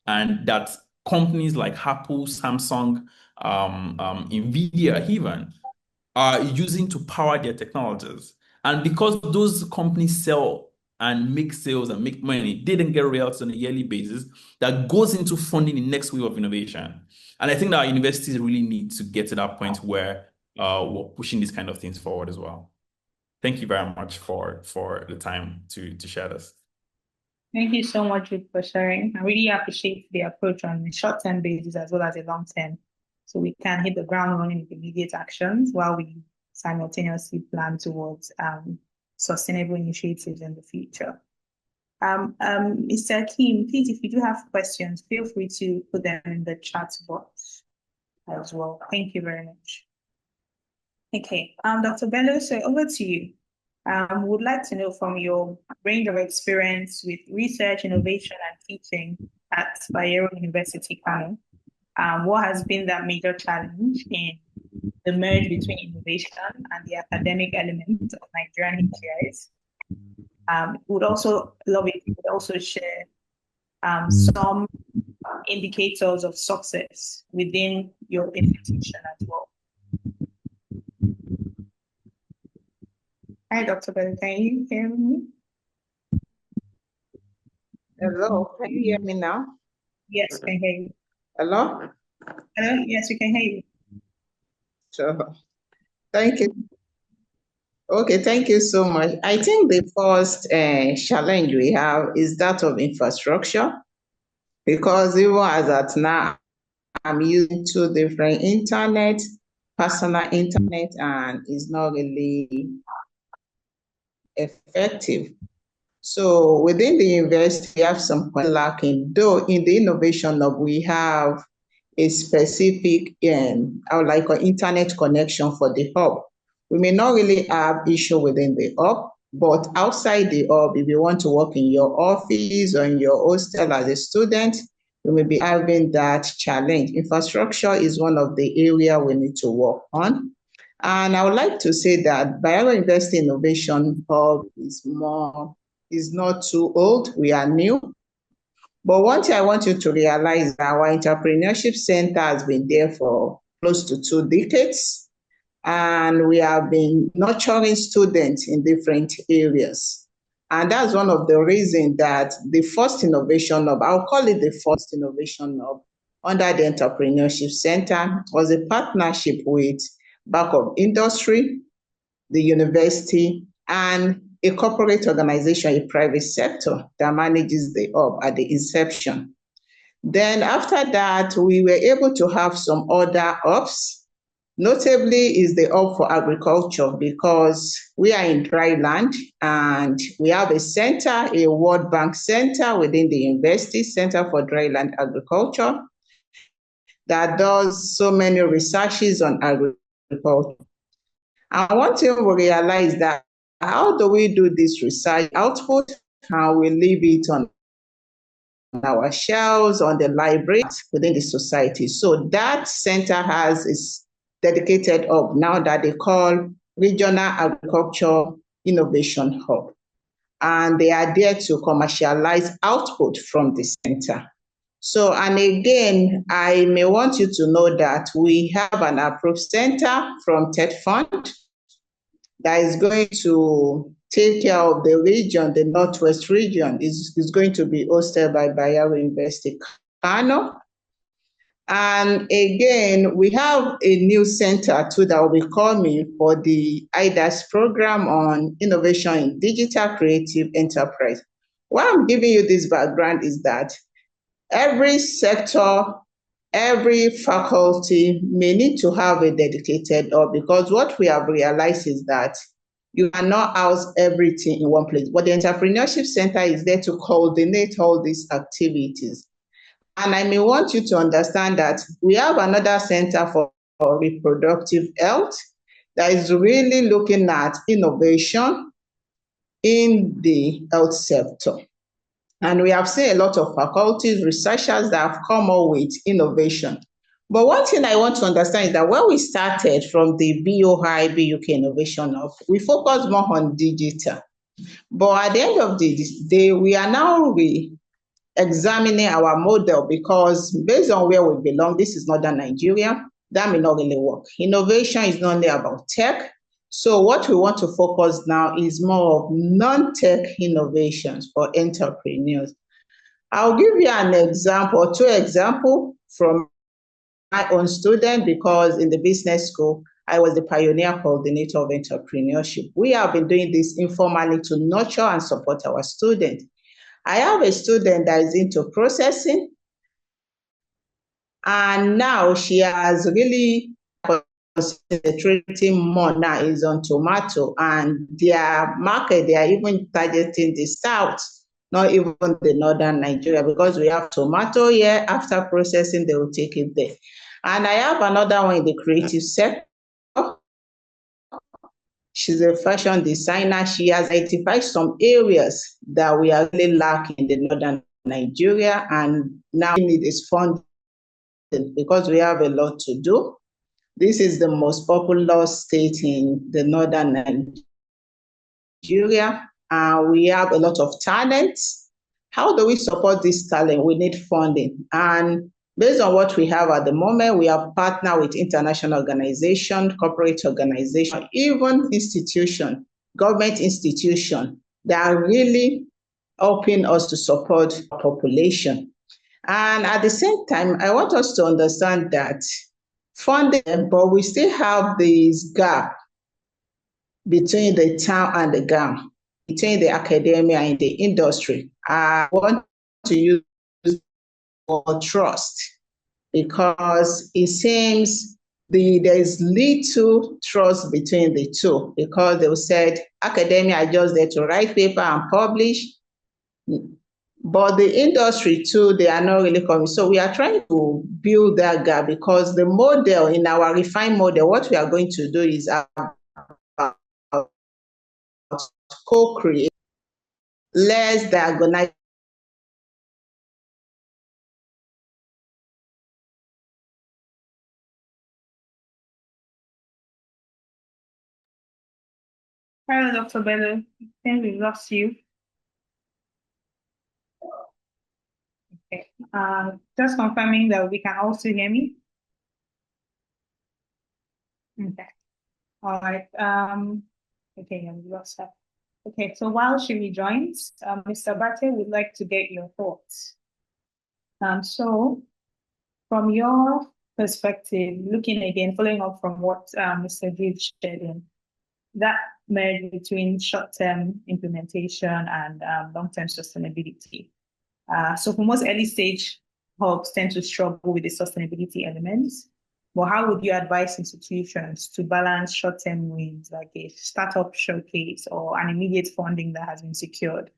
and that companies like Apple, Samsung, Nvidia even are using to power their technologies. And because those companies sell and make sales and make money, they then get royalties on a yearly basis that goes into funding the next wave of innovation. And I think that our universities really need to get to that point where we're pushing these kind of things forward as well. Thank you very much for the time to share this. Thank you so much, Jude, for sharing. I really appreciate the approach on a short-term basis as well as a long-term, so we can hit the ground running with immediate actions while we simultaneously plan towards sustainable initiatives in the future. Mr. Kim, please, if you do have questions, feel free to put them in the chat box as well. Thank you very much. Okay, Dr. Bello, so over to you. Would like to know from your range of experience with research, innovation, and teaching at Bayero University, Kano, what has been that major challenge in the merge between innovation and the academic element of Nigerian HEIs? Would also love it if you could also share some indicators of success within your institution as well. Hi, Dr. Bello, can you hear me? Hello, can you hear me now? Yes, I can hear you. Hello? Hello, yes, we can hear you. Sure. Thank you. Okay, thank you so much. I think the first challenge we have is that of infrastructure, because even as at now, I'm using two different internet, personal internet, and it's not really effective. So within the university, we have some lacking, though in the innovation hub, we have a specific, I would like an internet connection for the hub. We may not really have issue within the hub, but outside the hub, if you want to work in your office or in your hostel as a student, you may be having that challenge. Infrastructure is one of the area we need to work on. And I would like to say that Bayero University Innovation Hub is not too old, we are new. But one thing I want you to realize that our entrepreneurship center has been there for close to 2 decades, and we have been nurturing students in different areas. And that's one of the reasons that the first innovation hub, I'll call it the first innovation hub under the entrepreneurship center, was a partnership with Back of Industry, the university, and a corporate organization, a private sector that manages the hub at the inception. Then after that, we were able to have some other hubs. Notably is the hub for agriculture, because we are in dry land and we have a center, a World Bank center within the university, Center for Dryland Agriculture, that does so many researches on agriculture. And one thing we realize that how do we do this research output? How we leave it on our shelves, on the library, within the society. So that center has its dedicated hub now that they call Regional Agriculture Innovation Hub. And they are there to commercialize output from the center. So, and again, I may want you to know that we have an approved center from TED Fund that is going to take care of the region, the Northwest region. Is going to be hosted by Bayero University, Kano. And again, we have a new center too that will be coming for the IDAS program on innovation in digital creative enterprise. Why I'm giving you this background is that every sector, every faculty may need to have a dedicated hub, because what we have realized is that you cannot house everything in one place. But the Entrepreneurship Center is there to coordinate all these activities. And I may want you to understand that we have another center for reproductive health that is really looking at innovation in the health sector. And we have seen a lot of faculties, researchers that have come up with innovation. But one thing I want to understand is that when we started from the BOI, BUK Innovation Hub, we focused more on digital. But at the end of the day, we are now re-examining our model, because based on where we belong, this is Northern Nigeria, that may not really work. Innovation is not only about tech. So what we want to focus now is more of non-tech innovations for entrepreneurs. I'll give you an example, 2 examples from my own student, because in the business school, I was the pioneer coordinator of entrepreneurship. We have been doing this informally to nurture and support our students. I have a student that is into processing, and now she has really concentrating more now is on tomato, and their market, they are even targeting the south, not even the northern Nigeria, because we have tomato here. After processing, they will take it there. And I have another one in the creative sector. She's a fashion designer. She has identified some areas that we are really lacking in the northern Nigeria, and now we need is funding, because we have a lot to do. This is the most populous state in the northern Nigeria. We have a lot of talents. How do we support this talent? We need funding. And based on what we have at the moment, we have partnered with international organizations, corporate organizations, even institutions, government institutions that are really helping us to support our population. And at the same time, I want us to understand that funding, but we still have this gap between the town and the GAM, between the academia and the industry. I want to use the word trust because it seems there's little trust between the two, because they said academia are just there to write paper and publish, but the industry too, they are not really coming. So we are trying to build that gap, because the model, in our refined model, what we are going to do is co-create, let's diagonalize. Hello, Dr. Bello. I think we lost you. Okay. Just confirming that we can also hear me. Okay. All right. Okay, we lost her. Okay, so while she rejoins, Mr. Abate would like to get your thoughts. So from your perspective, looking again, following up from what Mr. Jude shared in, that merge between short-term implementation and long-term sustainability. So for most early stage hubs tend to struggle with the sustainability elements. But how would you advise institutions to balance short-term wins like a startup showcase or an immediate funding that has been secured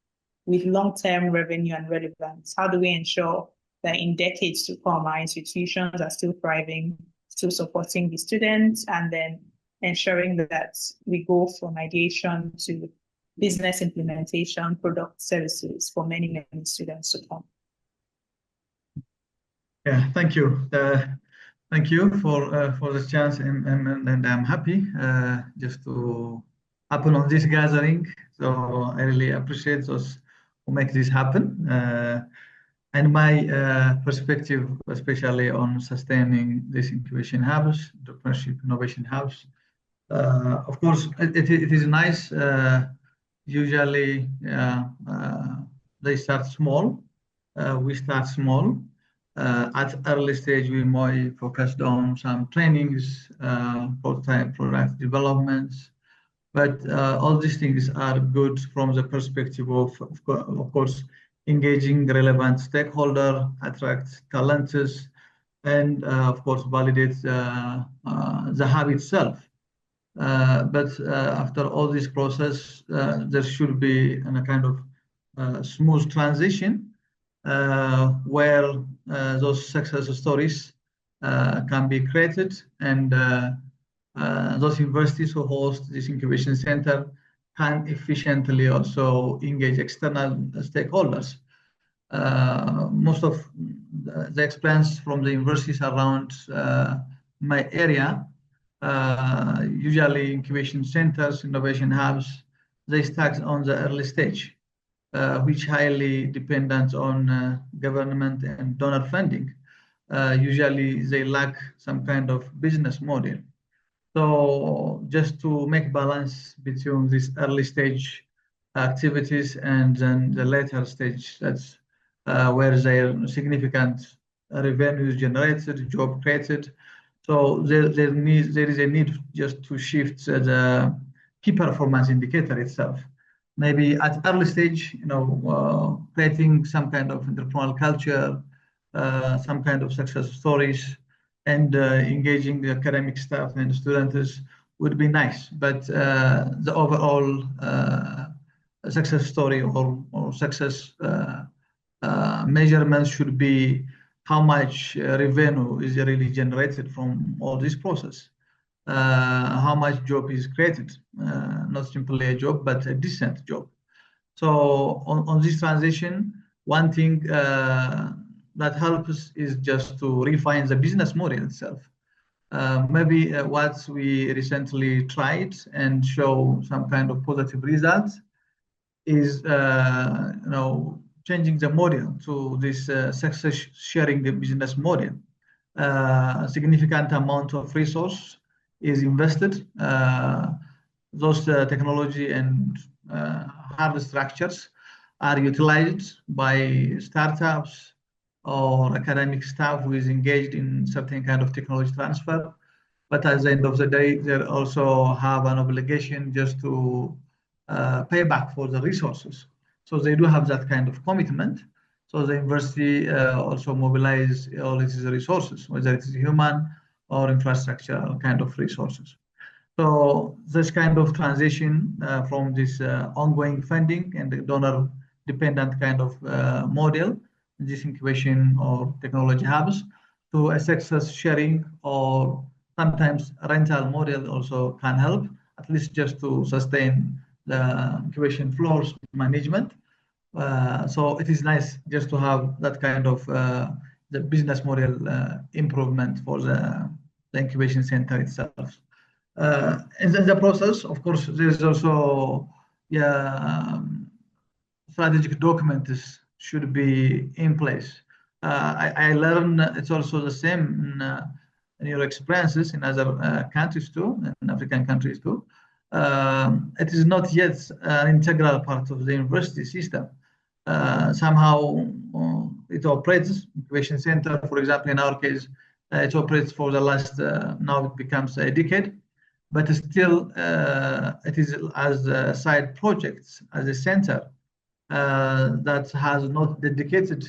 with long-term revenue and relevance? How do we ensure that in decades to come, our institutions are still thriving, still supporting the students, and then ensuring that we go from ideation to business implementation, product services for many, many students to come? Yeah, thank you. Thank you for the chance, and I'm happy just to happen on this gathering. So I really appreciate those who make this happen. And my perspective, especially on sustaining this incubation hubs, entrepreneurship innovation hubs. Of course, it is nice. Usually, they start small. We start small. At early stage, we more focused on some trainings, prototype product developments. But all these things are good from the perspective of course, engaging relevant stakeholder, attract talents, and of course, validate the hub itself. But after all this process, there should be a kind of smooth transition where those success stories can be created, and those universities who host this incubation center can efficiently also engage external stakeholders. Most of the experience from the universities around my area, usually incubation centers, innovation hubs, they start on the early stage, which highly dependent on government and donor funding. Usually they lack some kind of business model. So just to make balance between this early stage activities and then the later stage, that's where there are significant revenues generated, job created. So there is a need just to shift the key performance indicator itself. Maybe at early stage, creating some kind of entrepreneurial culture, some kind of success stories, and engaging the academic staff and students would be nice. But the overall success story or success measurements should be how much revenue is really generated from all this process, how much job is created, not simply a job, but a decent job. So on this transition, one thing that helps is just to refine the business model itself. Maybe what we recently tried and show some kind of positive results is changing the model to this success sharing the business model. A significant amount of resource is invested. Those technology and hard structures are utilized by startups or academic staff who is engaged in certain kind of technology transfer. But at the end of the day, they also have an obligation just to pay back for the resources. So they do have that kind of commitment. So the university also mobilize all its resources, whether it is human or infrastructure kind of resources. So this kind of transition from this ongoing funding and the donor-dependent kind of model, this incubation or technology hubs, to a success sharing or sometimes rental model also can help, at least just to sustain the incubation floors management. So it is nice just to have that kind of the business model improvement for the incubation center itself. In the process, of course, there is also strategic documents should be in place. I learned it's also the same in your experiences in other countries too, in African countries too. It is not yet an integral part of the university system. Somehow it operates, incubation center, for example, in our case, it operates for the last, now it becomes a decade, but still it is as side projects, as a center that has not dedicated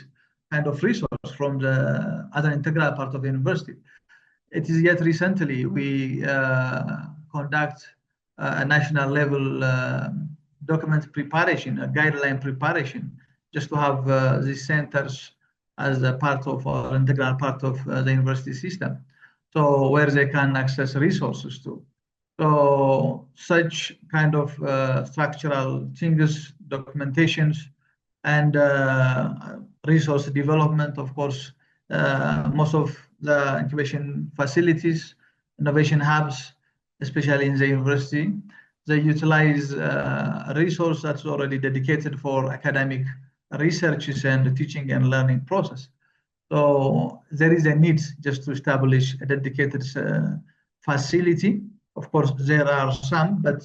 kind of resource from the other integral part of the university. It is yet recently we conduct a national level document preparation, a guideline preparation, just to have these centers as a part of or integral part of the university system. So where they can access resources to. So such kind of structural changes, documentations, and resource development, of course, most of the incubation facilities, innovation hubs, especially in the university, they utilize a resource that's already dedicated for academic researches and the teaching and learning process. So there is a need just to establish a dedicated facility. Of course, there are some, but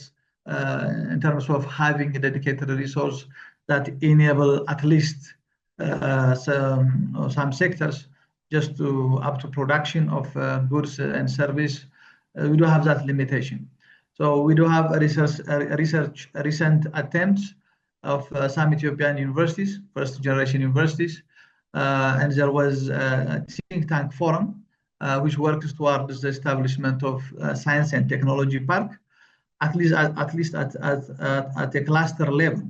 in terms of having a dedicated resource that enable at least some sectors just to up to production of goods and service, we do have that limitation. So we do have a recent attempts of some Ethiopian universities, first generation universities, and there was a think tank forum which works towards the establishment of science and technology park, at least at a cluster level,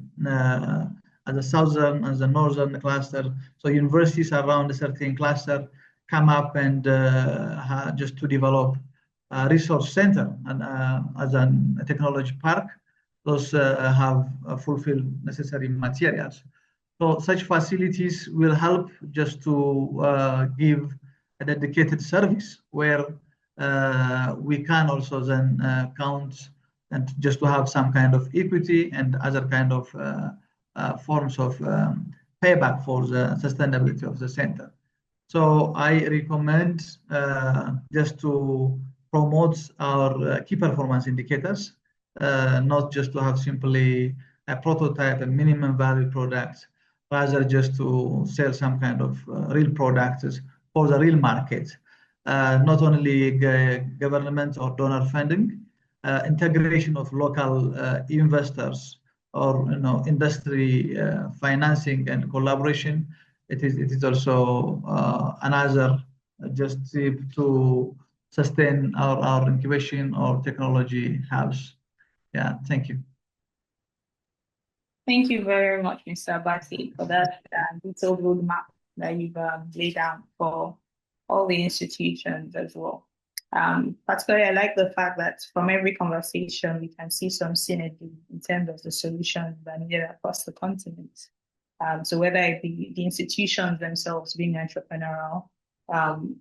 at the southern and the northern cluster. So universities around a certain cluster come up and just to develop a resource center and as a technology park, those have fulfilled necessary materials. So such facilities will help just to give a dedicated service where we can also then count and just to have some kind of equity and other kind of forms of payback for the sustainability of the center. So I recommend just to promote our key performance indicators, not just to have simply a prototype, a minimum value product, rather just to sell some kind of real products for the real market. Not only government or donor funding, integration of local investors or industry financing and collaboration. It is also another just to sustain our incubation or technology hubs. Yeah, thank you. Thank you very much, Mr. Abate, for that detailed roadmap that you've laid down for all the institutions as well. Particularly, I like the fact that from every conversation, we can see some synergy in terms of the solutions that are needed across the continent. So whether it be the institutions themselves being entrepreneurial,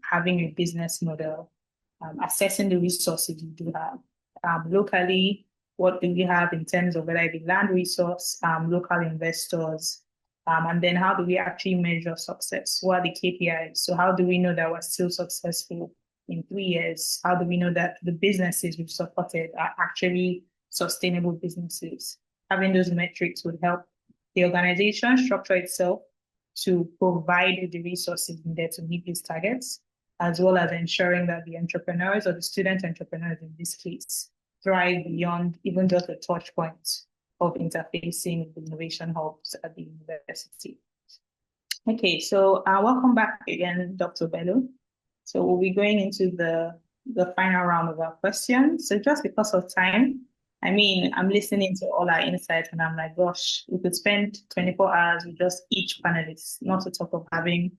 having a business model, assessing the resources you do have. Locally, what do we have in terms of whether it be land resource, local investors, and then how do we actually measure success? What are the KPIs? So how do we know that we're still successful in 3 years? How do we know that the businesses we've supported are actually sustainable businesses? Having those metrics would help the organization structure itself to provide the resources needed to meet these targets. as well as ensuring that the entrepreneurs or the student entrepreneurs in this case thrive beyond even just the touch points of interfacing with the innovation hubs at the university. Okay, so welcome back again, Dr. Bello. So we'll be going into the final round of our questions. So just because of time, I mean, I'm listening to all our insights and I'm like, gosh, we could spend 24 hours with just each panelist, not to talk of having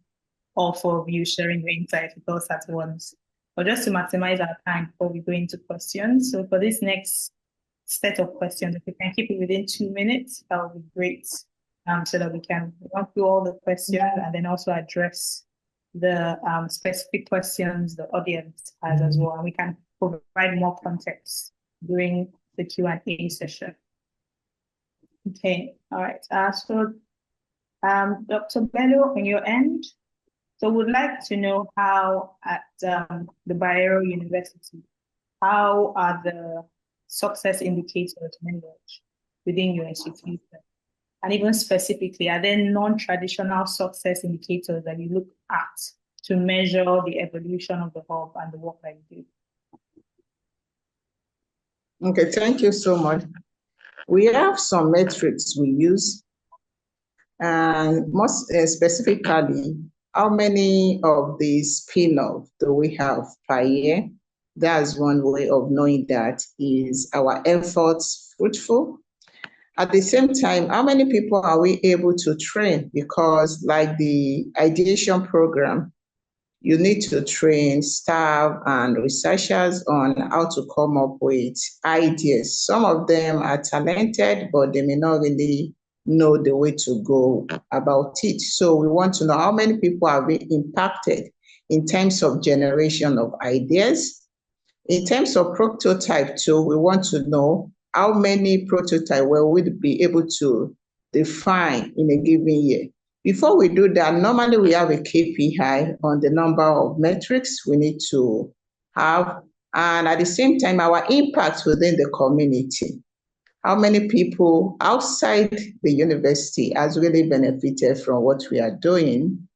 all four of you sharing your insights with us at once, but just to maximize our time before we go into questions. So for this next set of questions, if we can keep it within 2 minutes, that would be great, so that we can run through all the questions and then also address the specific questions the audience has as well, and we can provide more context during the Q&A session. Okay, all right. So, Dr. Bello, on your end, so we'd like to know how at the Bayero University, how are the success indicators measured within your institution? And even specifically, are there non-traditional success indicators that you look at to measure the evolution of the hub and the work that you do? Okay, thank you so much. We have some metrics we use, and most specifically, how many of these spin-off do we have per year? That's one way of knowing that is our efforts fruitful. At the same time, how many people are we able to train? Because like the ideation program, you need to train staff and researchers on how to come up with ideas. Some of them are talented, but they may not really know the way to go about it. So we want to know how many people are being impacted in terms of generation of ideas. In terms of prototype too, we want to know how many prototypes will we be able to define in a given year. Before we do that, normally we have a KPI on the number of metrics we need to have, and at the same time, our impact within the community. How many people outside the university has really benefited from what we are doing?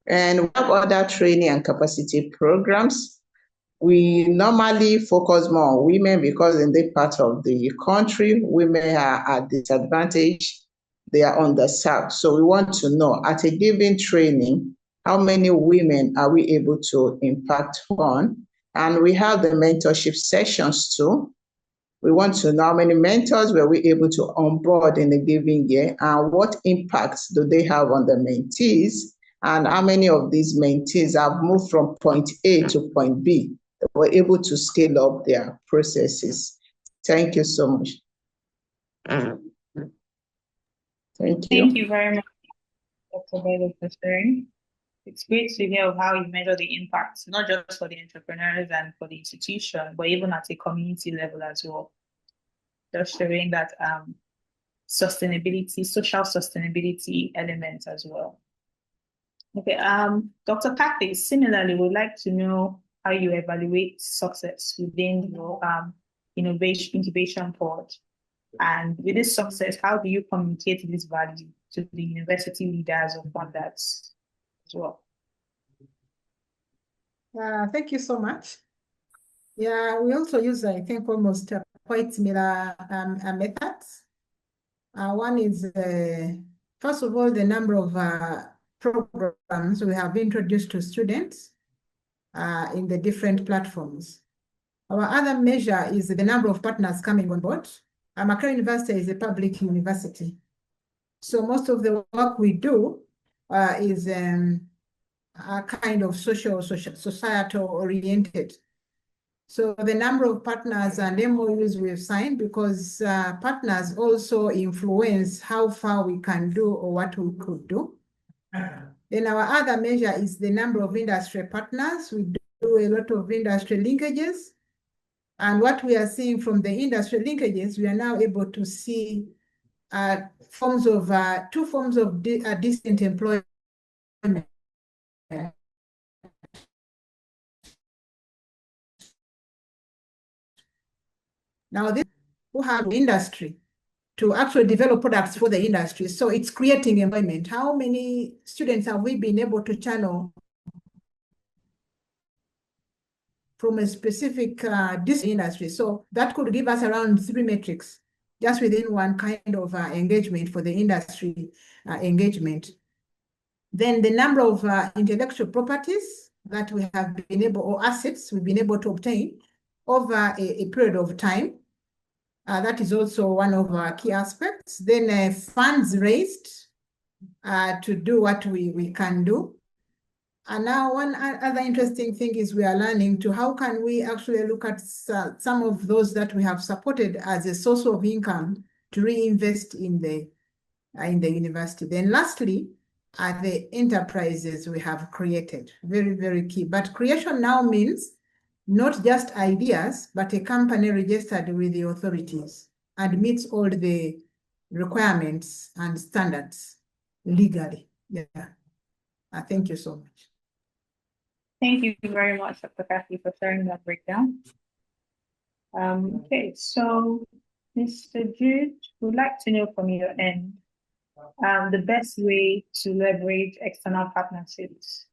And we have other training and capacity programs. We normally focus more on women because in that part of the country, women are at disadvantage. They are underserved. So we want to know at a given training, how many women are we able to impact on? And we have the mentorship sessions too. We want to know how many mentors were we able to onboard in a given year and what impacts do they have on the mentees and how many of these mentees have moved from point A to point B. Were able to scale up their processes. Thank you so much. Thank you. Thank you very much, Dr. Bello, for sharing. It's great to hear how you measure the impact, not just for the entrepreneurs and for the institution, but even at a community level as well. Just showing that sustainability, social sustainability element as well. Okay, Dr. Cathy, similarly, we'd like to know how you evaluate success within your incubation pod. And with this success, how do you communicate this value to the university leaders or funders as well? Thank you so much. Yeah, we also use, I think, almost quite similar methods. One is, first of all, the number of programs we have introduced to students in the different platforms. Our other measure is the number of partners coming on board. Makerere University is a public university. So most of the work we do is a kind of societal oriented. So the number of partners and MOUs we've signed, because partners also influence how far we can do or what we could do. Then our other measure is the number of industry partners. We do a lot of industry linkages. And what we are seeing from the industry linkages, we are now able to see two forms of distant employment. Now, this who have industry to actually develop products for the industry. So it's creating employment. How many students have we been able to channel from a specific industry. So that could give us around 3 metrics just within one kind of engagement for the industry engagement. Then the number of intellectual properties that we have been able, or assets we've been able to obtain over a period of time. That is also one of our key aspects. Then funds raised to do what we can do. And now one other interesting thing is we are learning to how can we actually look at some of those that we have supported as a source of income to reinvest in the university. Then lastly, are the enterprises we have created. Very, very key. But creation now means not just ideas, but a company registered with the authorities and meets all the requirements and standards legally. Yeah. Thank you so much. Thank you very much, Dr. Cathy, for sharing that breakdown. Okay, so Mr. Jude, we'd like to know from your end the best way to leverage external partnerships.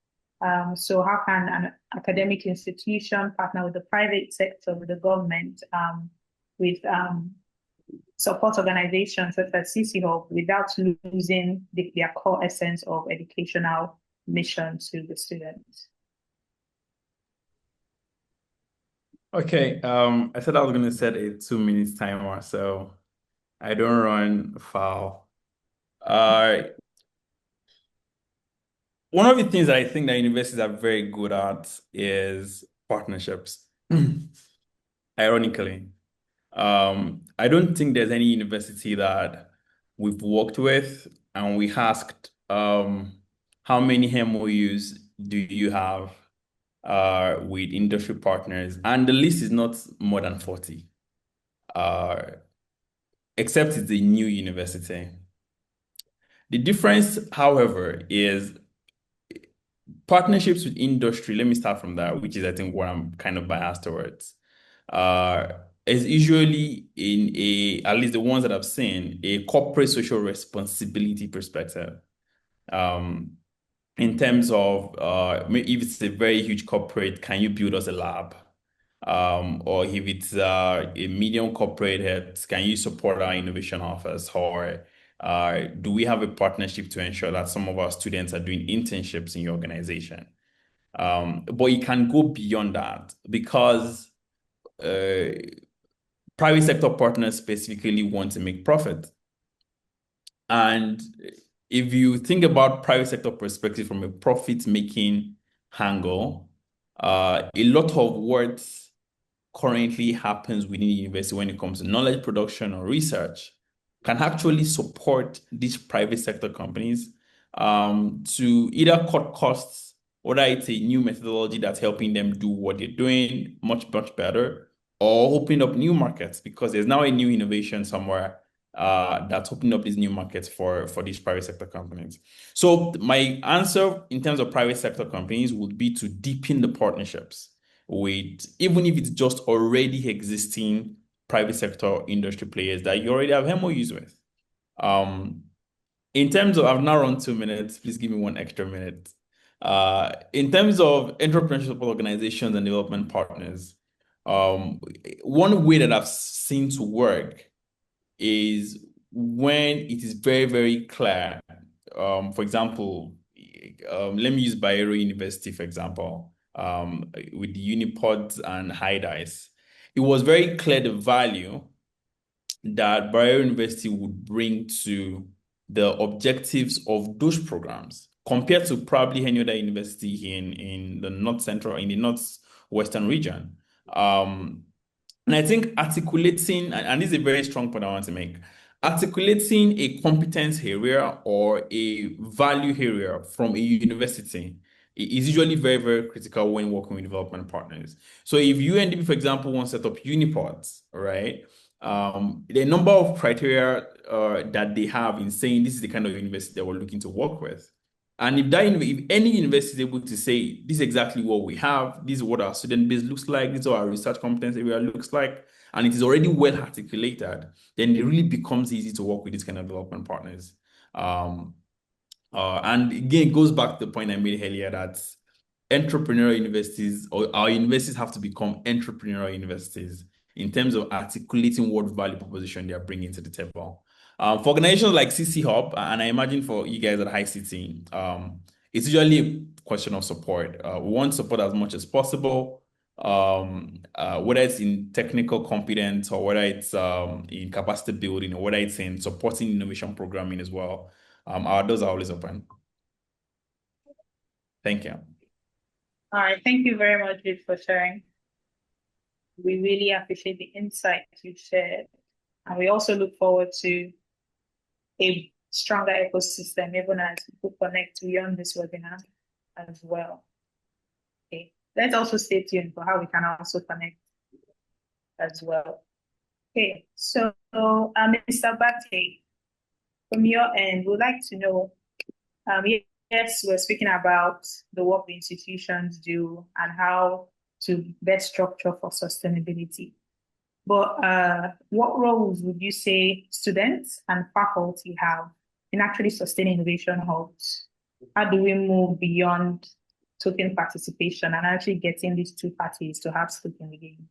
So how can an academic institution partner with the private sector, with the government, with support organizations such as CcHUB without losing their core essence of educational mission to the students? Okay, I said I was going to set a 2-minute timer, so I don't run foul. One of the things that I think that universities are very good at is partnerships. Ironically, I don't think there's any university that we've worked with and we asked, how many MOUs do you have with industry partners? And the list is not more than 40, except it's a new university. The difference, however, is partnerships with industry. Let me start from that, which is, I think, what I'm kind of biased towards. Is usually in at least the ones that I've seen, a corporate social responsibility perspective. In terms of if it's a very huge corporate, can you build us a lab? Or if it's a medium corporate, can you support our innovation office? Or do we have a partnership to ensure that some of our students are doing internships in your organization? But you can go beyond that because private sector partners specifically want to make profit. And if you think about private sector perspective from a profit-making angle, a lot of what currently happens within the university when it comes to knowledge production or research can actually support these private sector companies to either cut costs, or it's a new methodology that's helping them do what they're doing much, much better, or open up new markets because there's now a new innovation somewhere that's opening up these new markets for these private sector companies. So my answer in terms of private sector companies would be to deepen the partnerships with, even if it's just already existing private sector industry players that you already have MOUs with. In terms of, I've now run 2 minutes, please give me 1 extra minute. In terms of entrepreneurship organizations and development partners, one way that I've seen to work is when it is very, very clear. For example, let me use Bayero University, for example, with the Unipods and HEIs. It was very clear the value that Bayero University would bring to the objectives of those programs compared to probably any other university in the northwestern region. And I think articulating, and this is a very strong point I want to make, articulating a competence area or a value area from a university is usually very, very critical when working with development partners. So if UNDP, for example, wants to set up unipods, right? The number of criteria that they have in saying this is the kind of university that we're looking to work with. And if any university is able to say, this is exactly what we have, this is what our student base looks like, this is what our research competence area looks like, and it is already well articulated, then it really becomes easy to work with these kind of development partners. And again, it goes back to the point I made earlier that entrepreneurial universities, or our universities have to become entrepreneurial universities in terms of articulating what value proposition they are bringing to the table. For organizations like CcHUB, and I imagine for you guys at HEICity, it's usually a question of support. We want support as much as possible, whether it's in technical competence or whether it's in capacity building or whether it's in supporting innovation programming as well. Our doors are always open. Thank you. All right, thank you very much, Jude, for sharing. We really appreciate the insights you've shared. And we also look forward to a stronger ecosystem, even as people connect beyond this webinar as well. Okay, let's also stay tuned for how we can also connect as well. Okay, so Mr. Abate, from your end, we'd like to know, yes, we're speaking about the work the institutions do and how to best structure for sustainability. But what roles would you say students and faculty have in actually sustaining innovation hubs? How do we move beyond token participation and actually getting these two parties to have skin in the game?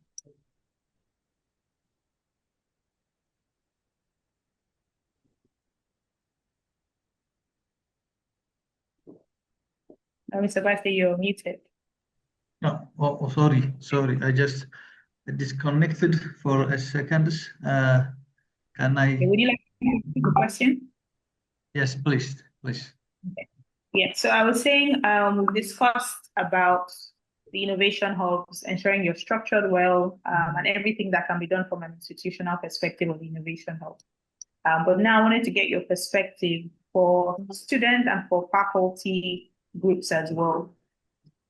Mr. Basti, you're muted. No, sorry. I just disconnected for a second. Can I? Okay, would you like to ask the question? Yes, please. Okay. Yeah, so I was saying we discussed about the innovation hubs, ensuring you're structured well, and everything that can be done from an institutional perspective of the innovation hub. But now I wanted to get your perspective for students and for faculty groups as well.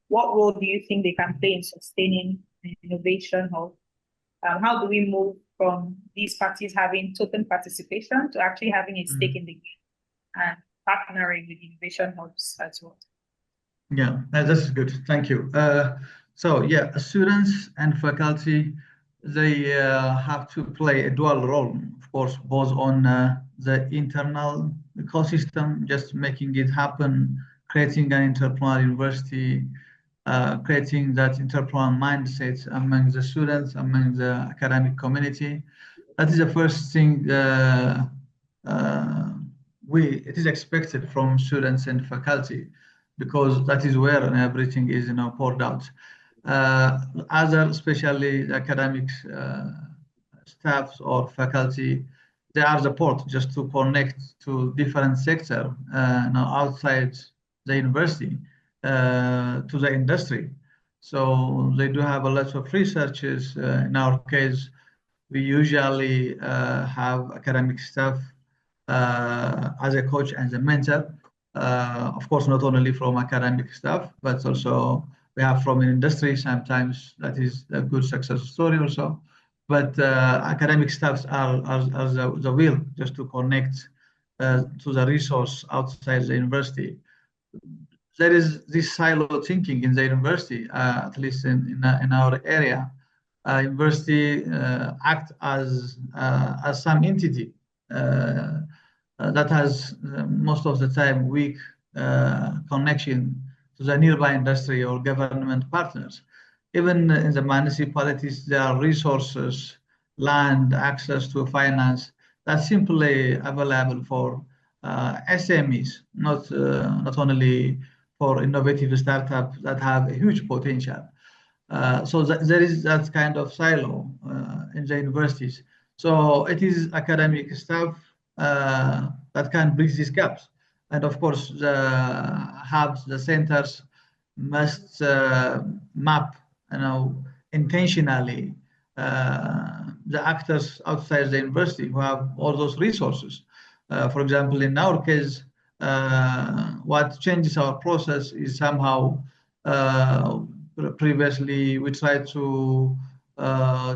What role do you think they can play in sustaining the innovation hub? How do we move from these parties having token participation to actually having a stake in the game and partnering with innovation hubs as well? Yeah, that's good. Thank you. So yeah, students and faculty, they have to play a dual role, of course, both on the internal ecosystem, just making it happen, creating an entrepreneurial university, creating that entrepreneurial mindset among the students, among the academic community. That is the first thing it is expected from students and faculty, because that is where everything is poured out. Especially the academic staffs or faculty, they are support just to connect to different sectors outside the university to the industry. So they do have a lot of researchers. In our case, we usually have academic staff as a coach and a mentor. Of course, not only from academic staff, but also we have from industry. Sometimes that is a good success story also. But academic staffs are the wheel just to connect to the resource outside the university. There is this silo thinking in the university, at least in our area. University act as some entity that has most of the time weak connection to the nearby industry or government partners. Even in the municipalities, there are resources, land, access to finance that's simply available for SMEs, not only for innovative startups that have a huge potential. So there is that kind of silo in the universities. So it is academic staff that can bridge these gaps. And of course, the hubs, the centers must map, intentionally the actors outside the university who have all those resources. For example, in our case, what changes our process is somehow previously we tried to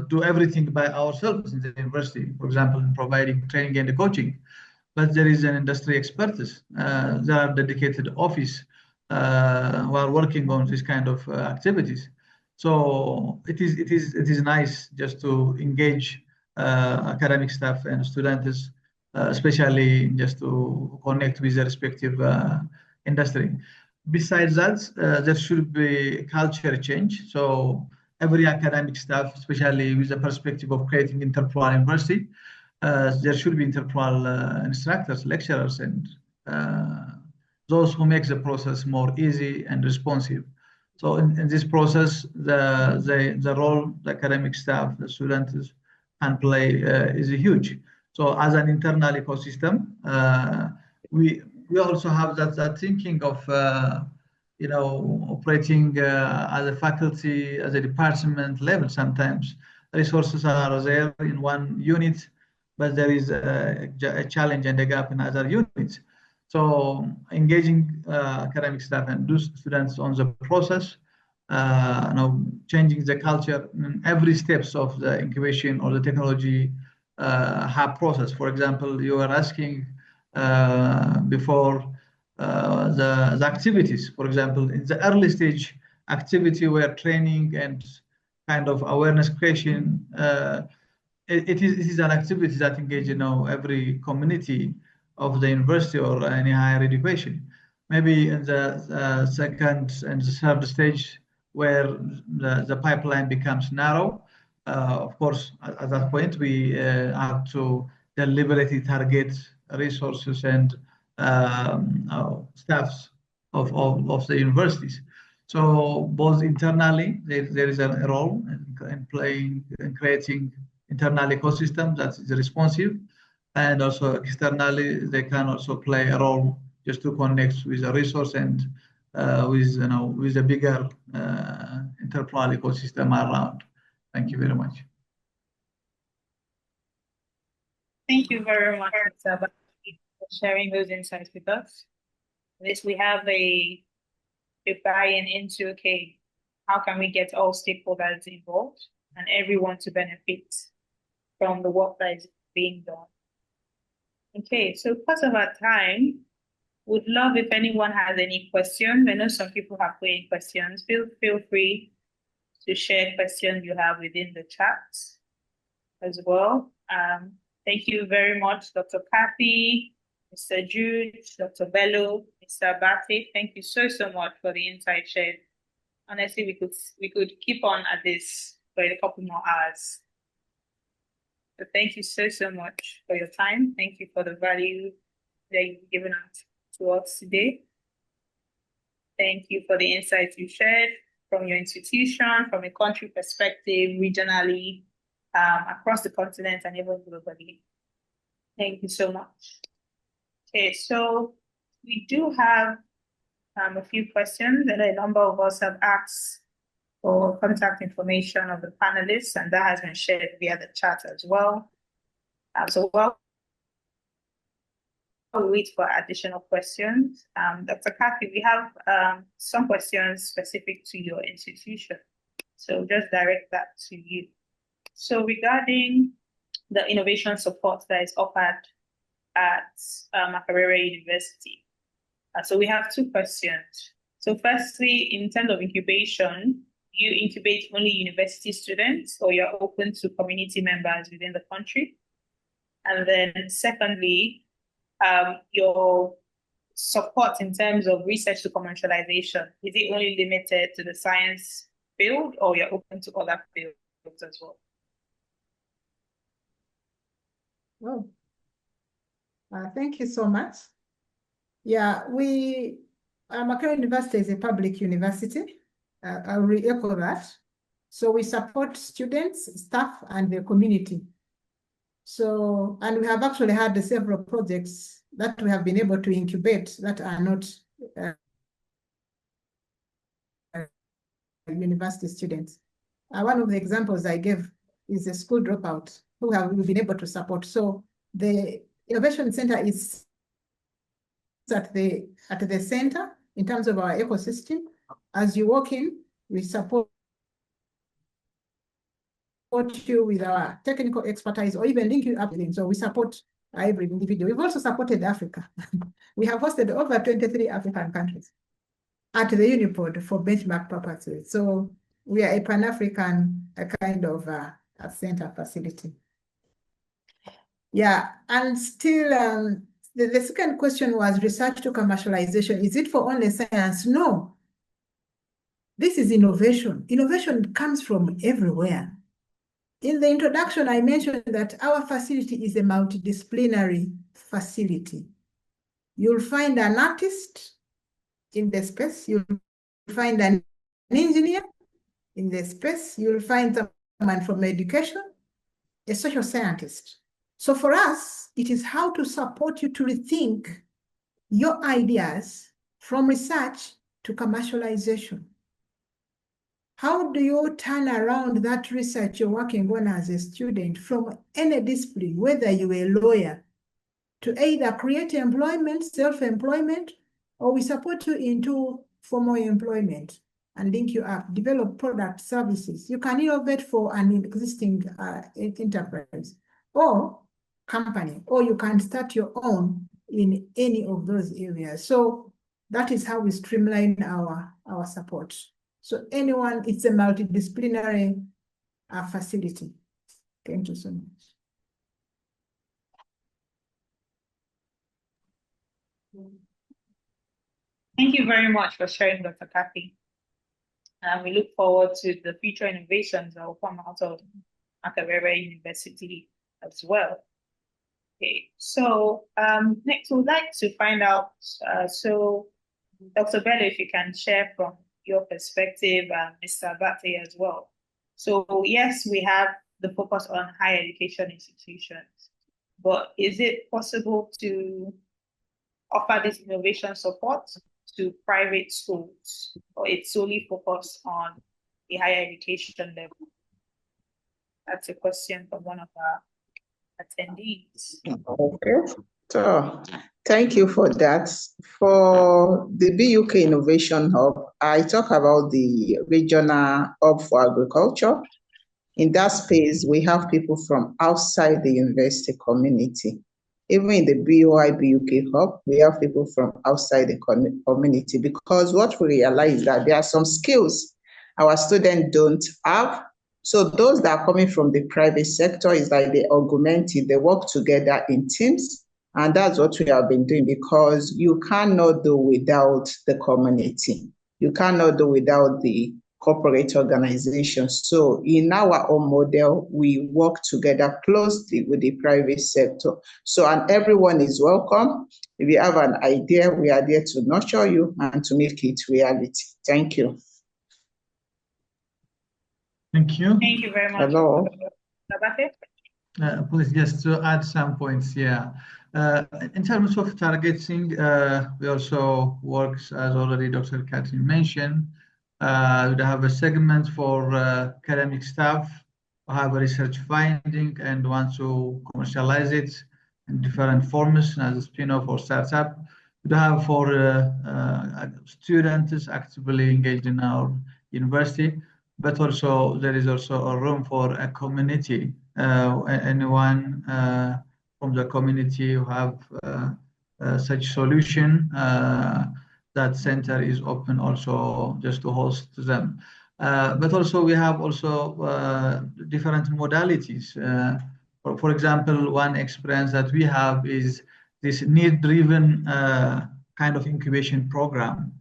do everything by ourselves in the university, for example, in providing training and coaching. But there is an industry expertise. There are dedicated office who are working on this kind of activities. So it is nice just to engage academic staff and students, especially just to connect with the respective industry. besides that, there should be culture change. So every academic staff, especially with the perspective of creating interpol university, there should be interpol instructors, lecturers, and those who make the process more easy and responsive. So in this process, the role the academic staff, the students can play is huge. So as an internal ecosystem, we also have that thinking of operating as a faculty, as a department level. Sometimes resources are there in one unit, but there is a challenge and a gap in other units. So engaging academic staff and students on the process, changing the culture in every steps of the incubation or the technology hub process. For example, you were asking before the activities. For example, in the early stage activity where training and kind of awareness creation, it is an activity that engage every community of the university or any higher education. Maybe in the second and the third stage where the pipeline becomes narrow, of course, at that point we have to deliberately target resources and staffs of the universities. So both internally, there is a role in playing and creating internal ecosystem that is responsive, and also externally they can also play a role just to connect with the resource and with a bigger interpol ecosystem around. Thank you very much. Thank you very much, Mr. Abate, for sharing those insights with us. This we have a buy-in into, okay, how can we get all stakeholders involved and everyone to benefit from the work that is being done. Okay, so because of our time, would love if anyone has any questions. I know some people have put in questions. Feel free to share questions you have within the chat as well. Thank you very much, Dr. Cathy, Mr. Jude, Dr. Bello, Mr. Abate. Thank you so much for the insight shared. Honestly, we could keep on at this for a couple more hours. So thank you so much for your time. Thank you for the value that you've given to us today. Thank you for the insights you shared from your institution, from a country perspective, regionally, across the continent, and even globally. Thank you so much. Okay, so we do have a few questions that a number of us have asked for contact information of the panelists, and that has been shared via the chat as well. So we'll wait for additional questions. Dr. Cathy, we have some questions specific to your institution. So just direct that to you. So regarding the innovation support that is offered at Makerere University. So we have two questions. So firstly, in terms of incubation, you incubate only university students or you're open to community members within the country? And then secondly, your support in terms of research to commercialization, is it only limited to the science field or you're open to other fields as well? Well, thank you so much. Yeah, Makerere University is a public university. I'll re-echo that. So we support students, staff, and the community. So, and we have actually had several projects that we have been able to incubate that are not university students. One of the examples I gave is a school dropout who we've been able to support. So the Innovation Center is at the center in terms of our ecosystem. As you walk in, we support you with our technical expertise or even link you up with them. So we support every individual. We've also supported Africa. We have hosted over 23 African countries at the Unipod for benchmark purposes. So we are a Pan-African kind of a center facility. Yeah, and still the second question was research to commercialization. Is it for only science? No. This is innovation. Innovation comes from everywhere. In the introduction, I mentioned that our facility is a multidisciplinary facility. You'll find an artist in the space. You'll find an engineer in the space. You'll find someone from education, a social scientist. So for us, it is how to support you to rethink your ideas from research to commercialization. How do you turn around that research you're working on as a student from any discipline, whether you're a lawyer, to either create employment, self-employment, or we support you into formal employment and link you up, develop product services. You can innovate for an existing enterprise or company, or you can start your own in any of those areas. So that is how we streamline our support. So anyone, it's a multidisciplinary facility. Thank you so much. Thank you very much for sharing, Dr. Cathy. We look forward to the future innovations that will come out of Makerere University as well. Okay, so next we would like to find out, so Dr. Bello, if you can share from your perspective, Mr. Abate as well. So yes, we have the focus on higher education institutions, but is it possible to offer this innovation support to private schools, or it's solely focused on the higher education level? That's a question from one of our attendees. Okay, so thank you for that. For the BUK Innovation Hub, I talk about the regional hub for agriculture. In that space, we have people from outside the university community. Even in the BOI BUK Hub, we have people from outside the community, because what we realize is that there are some skills our students don't have. So those that are coming from the private sector is like they augment it, they work together in teams. And that's what we have been doing, because you cannot do without the community. You cannot do without the corporate organizations. So in our own model, we work together closely with the private sector. So, and everyone is welcome. If you have an idea, we are there to nurture you and to make it reality. Thank you. Thank you. Thank you very much. Hello. Please, just to add some points here. In terms of targeting, we also work, as already Dr. Cathy mentioned, we have a segment for academic staff who have a research finding and want to commercialize it in different forms as a spin-off or startup. We have for students actively engaged in our university, but also there is also a room for a community. Anyone from the community who have such solution, that center is open also just to host them. But also we have also different modalities. For example, one experience that we have is this need-driven kind of incubation program.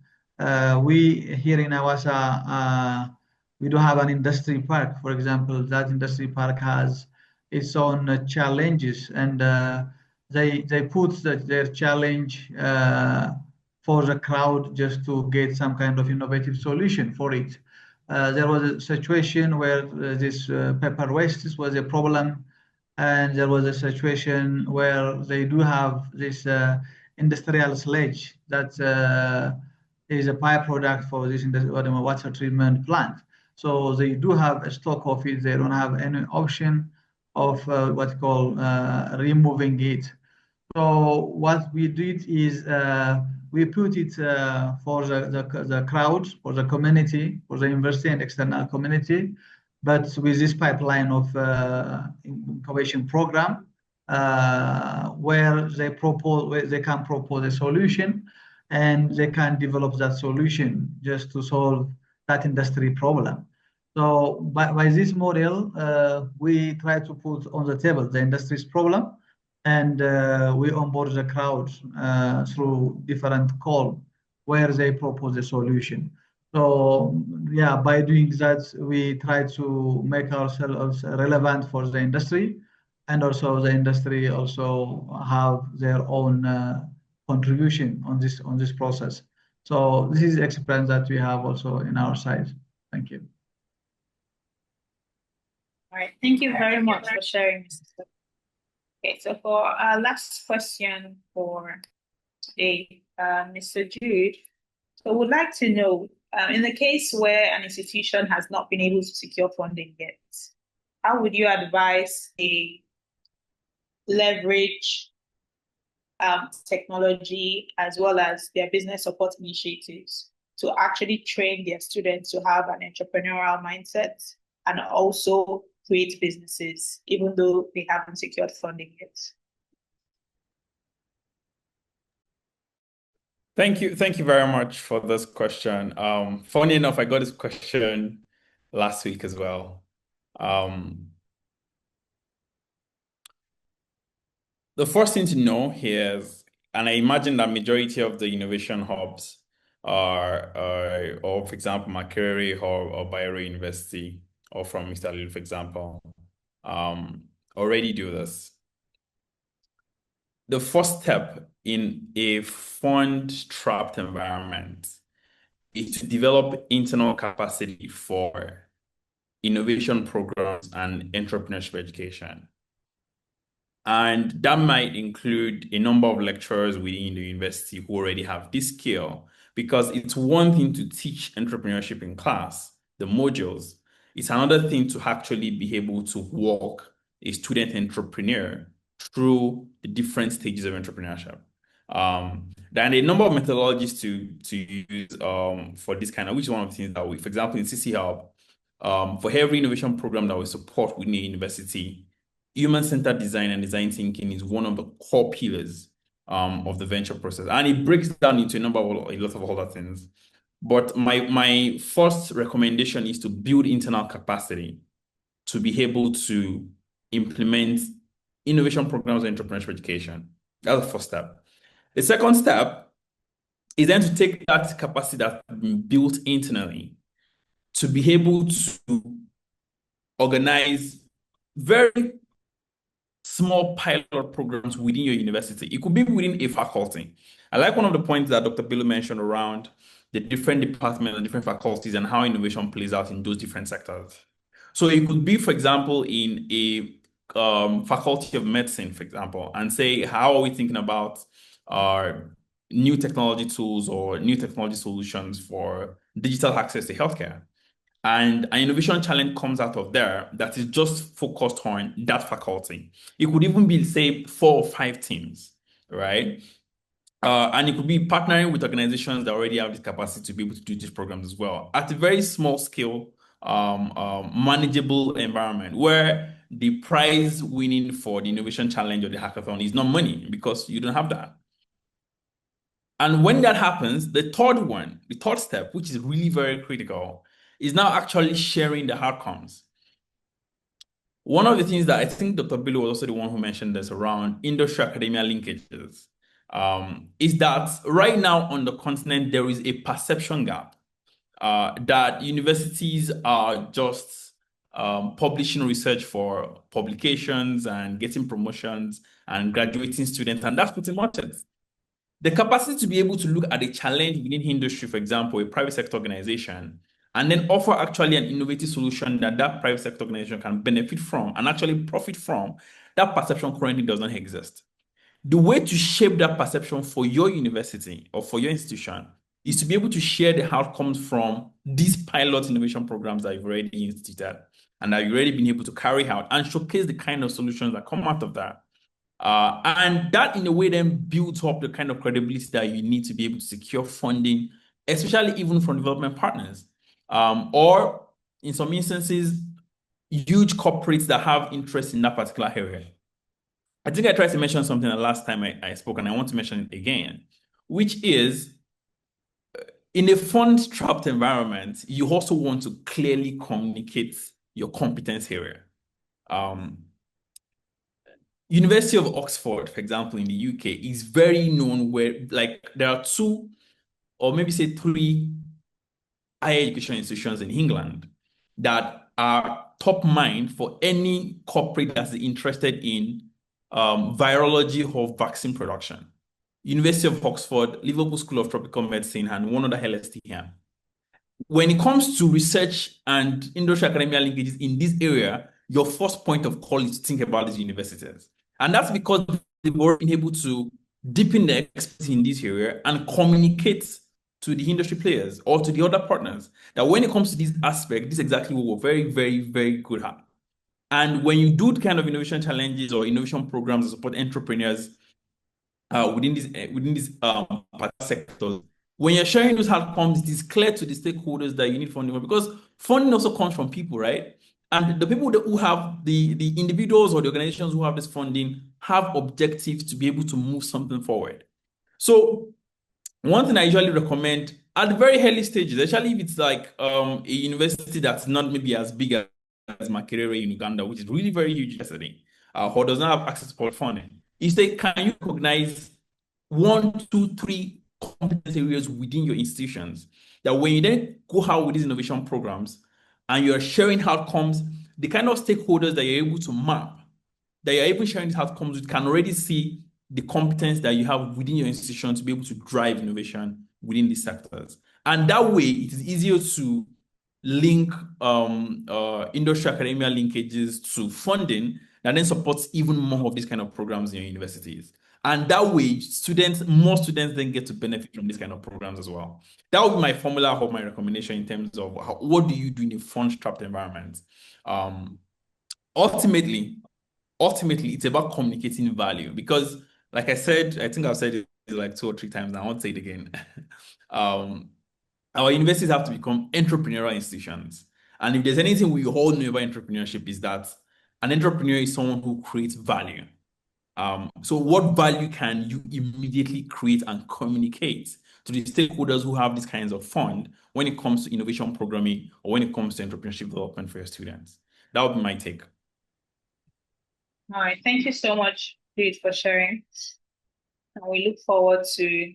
We here in Hawassa, we do have an industry park. For example, that industry park has its own challenges, and they put their challenge for the crowd just to get some kind of innovative solution for it. There was a situation where this paper waste was a problem, and there was a situation where they do have this industrial sludge that is a byproduct for this water treatment plant. So they do have a stock of it. They don't have any option of what you call removing it. So what we did is we put it for the crowd, for the community, for the university and external community, but with this pipeline of incubation program where they can propose a solution and they can develop that solution just to solve that industry problem. So by this model, we try to put on the table the industry's problem, and we onboard the crowd through different calls where they propose a solution. So yeah, by doing that, we try to make ourselves relevant for the industry, and also the industry also have their own contribution on this process. So this is experience that we have also in our side. Thank you. All right, thank you very much for sharing, Mr. Okay, so for our last question for today, Mr. Jude, so we'd like to know, in the case where an institution has not been able to secure funding yet, how would you advise a leverage technology as well as their business support initiatives to actually train their students to have an entrepreneurial mindset and also create businesses, even though they haven't secured funding yet? Thank you very much for this question. Funny enough, I got this question last week as well. The first thing to know here is, and I imagine that majority of the innovation hubs are, or for example, Makerere or Bayero University, or from Mr. Hailu, for example, already do this. The first step in a fund-trapped environment is to develop internal capacity for innovation programs and entrepreneurship education. And that might include a number of lecturers within the university who already have this skill, because it's one thing to teach entrepreneurship in class, the modules. It's another thing to actually be able to walk a student entrepreneur through the different stages of entrepreneurship. There are a number of methodologies to use for this kind of, which is one of the things that we, for example, in CcHUB, for every innovation program that we support within a university, human-centered design and design thinking is one of the core pillars of the venture process. And it breaks down into a lot of other things. But my first recommendation is to build internal capacity to be able to implement innovation programs and entrepreneurship education. That's the first step. The second step is then to take that capacity that's been built internally to be able to organize very small pilot programs within your university. It could be within a faculty. I like one of the points that Dr. Bello mentioned around the different departments and different faculties and how innovation plays out in those different sectors. So it could be, for example, in a faculty of medicine, for example, and say, how are we thinking about new technology tools or new technology solutions for digital access to healthcare? And an innovation challenge comes out of there that is just focused on that faculty. It could even be, say, 4 or 5 teams, right? And it could be partnering with organizations that already have this capacity to be able to do these programs as well at a very small scale, manageable environment where the prize winning for the innovation challenge or the hackathon is not money, because you don't have that. And when that happens, the third step, which is really very critical, is now actually sharing the outcomes. One of the things that I think Dr. Bello was also the one who mentioned this around industry-academia linkages, is that right now on the continent, there is a perception gap that universities are just publishing research for publications and getting promotions and graduating students, and that's pretty much it. The capacity to be able to look at a challenge within industry, for example, a private sector organization, and then offer actually an innovative solution that private sector organization can benefit from and actually profit from, that perception currently does not exist. The way to shape that perception for your university or for your institution is to be able to share the outcomes from these pilot innovation programs that you've already instituted and that you've already been able to carry out, and showcase the kind of solutions that come out of that. And that in a way then builds up the kind of credibility that you need to be able to secure funding, especially even from development partners. Or in some instances, huge corporates that have interest in that particular area. I think I tried to mention something the last time I spoke, and I want to mention it again, which is in a fund-trapped environment, you also want to clearly communicate your competence area. University of Oxford, for example, in the UK, is very known where, like, there are 2 or maybe say 3 higher education institutions in England that are top mind for any corporate that's interested in virology or vaccine production. University of Oxford, Liverpool School of Tropical Medicine, and one other LST here. When it comes to research and industry academia linkages in this area, your first point of call is to think about these universities. And that's because they've already been able to deepen their expertise in this area and communicate to the industry players or to the other partners that when it comes to this aspect, this is exactly what we're very, very, very good at. And when you do kind of innovation challenges or innovation programs that support entrepreneurs within these sectors, when you're sharing those outcomes, it is clear to the stakeholders that you need funding, because funding also comes from people, right? And the people who have the individuals or the organizations who have this funding have objectives to be able to move something forward. So one thing I usually recommend at the very early stages, especially if it's like a university that's not maybe as big as Makerere in Uganda, which is really very huge yesterday, or does not have access to public funding, is say, can you recognize 1, 2, 3 competence areas within your institutions that when you then go out with these innovation programs and you're sharing outcomes, the kind of stakeholders that you're able to map, that you're able to sharing these outcomes with, can already see the competence that you have within your institution to be able to drive innovation within these sectors. And that way, it is easier to link industry academia linkages to funding that then supports even more of these kind of programs in your universities. And that way, more students then get to benefit from these kind of programs as well. That would be my formula or my recommendation in terms of what do you do in a fund-strapped environment. Ultimately, it's about communicating value, because, like I said, I think I've said it like 2 or 3 times now, I won't say it again. Our universities have to become entrepreneurial institutions. And if there's anything we all know about entrepreneurship, is that an entrepreneur is someone who creates value. So what value can you immediately create and communicate to the stakeholders who have these kinds of fund when it comes to innovation programming or when it comes to entrepreneurship development for your students? That would be my take. All right, thank you so much, Jude, for sharing. And we look forward to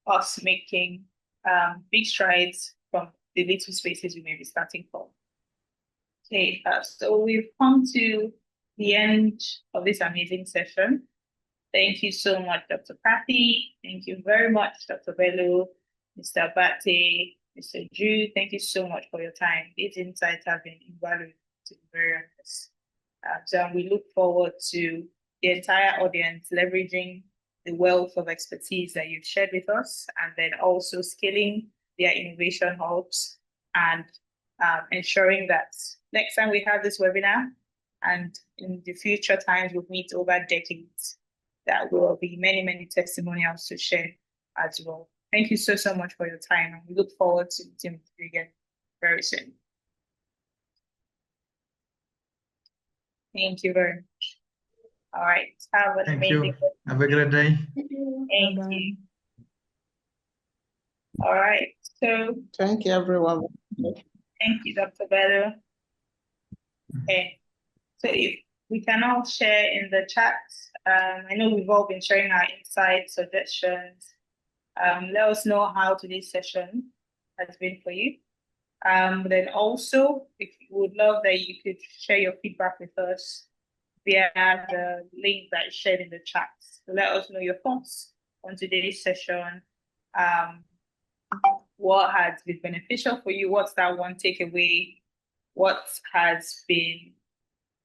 us making big strides from the little spaces we may be starting from. Okay, so we've come to the end of this amazing session. Thank you so much, Dr. Cathy. Thank you very much, Dr. Bello, Mr. Abate, Mr. Jude. Thank you so much for your time. These insights have been invaluable, to be very honest. So we look forward to the entire audience leveraging the wealth of expertise that you've shared with us, and then also scaling their innovation hubs and ensuring that next time we have this webinar and in the future times we'll meet over decades, that will be many, many testimonials to share as well. Thank you so much for your time, and we look forward to meeting with you again very soon. Thank you very much. All right. Have an amazing day. Have a great day. Thank you. All right. So Thank you, everyone. thank you, Dr. Bello. Okay. So if we can all share in the chat, I know we've all been sharing our insights, suggestions. Let us know how today's session has been for you. Then also, if you would love that you could share your feedback with us via the link that is shared in the chat. So let us know your thoughts on today's session. What has been beneficial for you? What's that one takeaway? What has been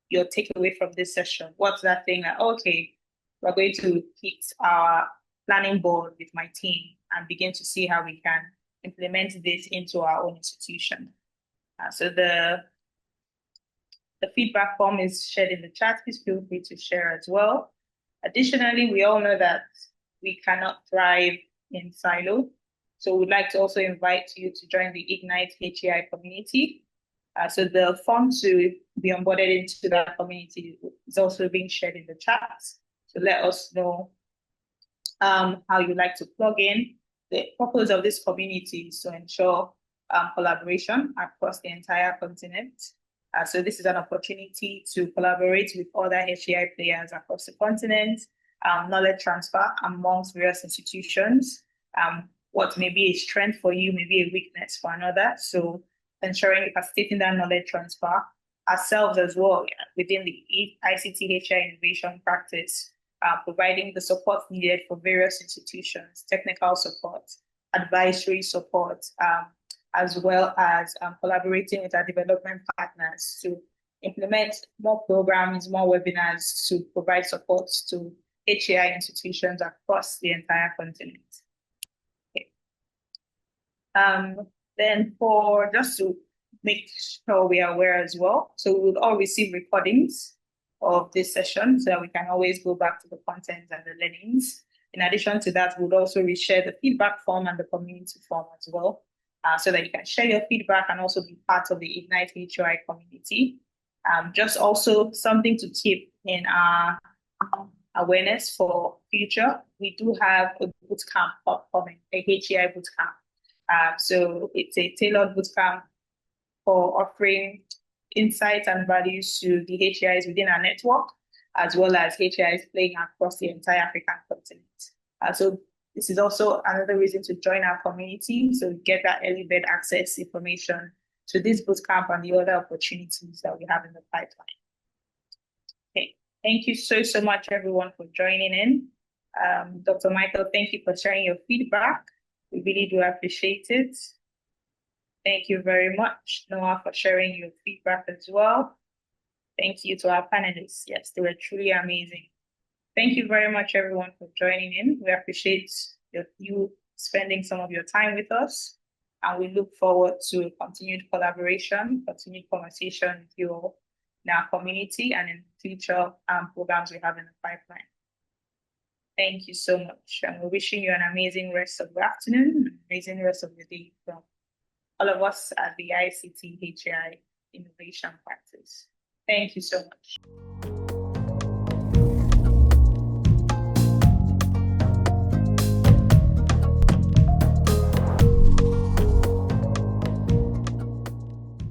your takeaway from this session? What's that thing that, okay, we're going to hit our planning board with my team and begin to see how we can implement this into our own institution. So the feedback form is shared in the chat. Please feel free to share as well. Additionally, we all know that we cannot thrive in silo. So we'd like to also invite you to join the Ignite HEI community. So the form to be onboarded into that community is also being shared in the chat. So let us know how you'd like to plug in. The purpose of this community is to ensure collaboration across the entire continent. So this is an opportunity to collaborate with other HEI players across the continent, knowledge transfer amongst various institutions. What may be a strength for you may be a weakness for another. So ensuring facilitating that knowledge transfer ourselves as well within the EyeCity HEI innovation practice, providing the support needed for various institutions, technical support, advisory support, as well as collaborating with our development partners to implement more programs, more webinars to provide support to HEI institutions across the entire continent. Okay. Then for just to make sure we are aware as well, so we will all receive recordings of this session so that we can always go back to the content and the learnings. In addition to that, we'll also reshare the feedback form and the community form as well, so that you can share your feedback and also be part of the Ignite HEI community. Just also something to keep in our awareness for future. We do have a bootcamp upcoming, a HEI bootcamp. So it's a tailored bootcamp for offering insights and values to the HEIs within our network, as well as HEIs playing across the entire African continent. So this is also another reason to join our community, so get that early bird access information to this bootcamp and the other opportunities that we have in the pipeline. Okay, thank you so much everyone for joining in. Dr. Michael, thank you for sharing your feedback. We really do appreciate it. Thank you very much, Noah, for sharing your feedback as well. Thank you to our panelists. Yes, they were truly amazing. Thank you very much, everyone, for joining in. We appreciate you spending some of your time with us, and we look forward to continued collaboration, continued conversation with you all in our community and in future programs we have in the pipeline. Thank you so much, and we're wishing you an amazing rest of the afternoon, an amazing rest of the day from all of us at the EyeCity HEI Innovation Practice. Thank you so much.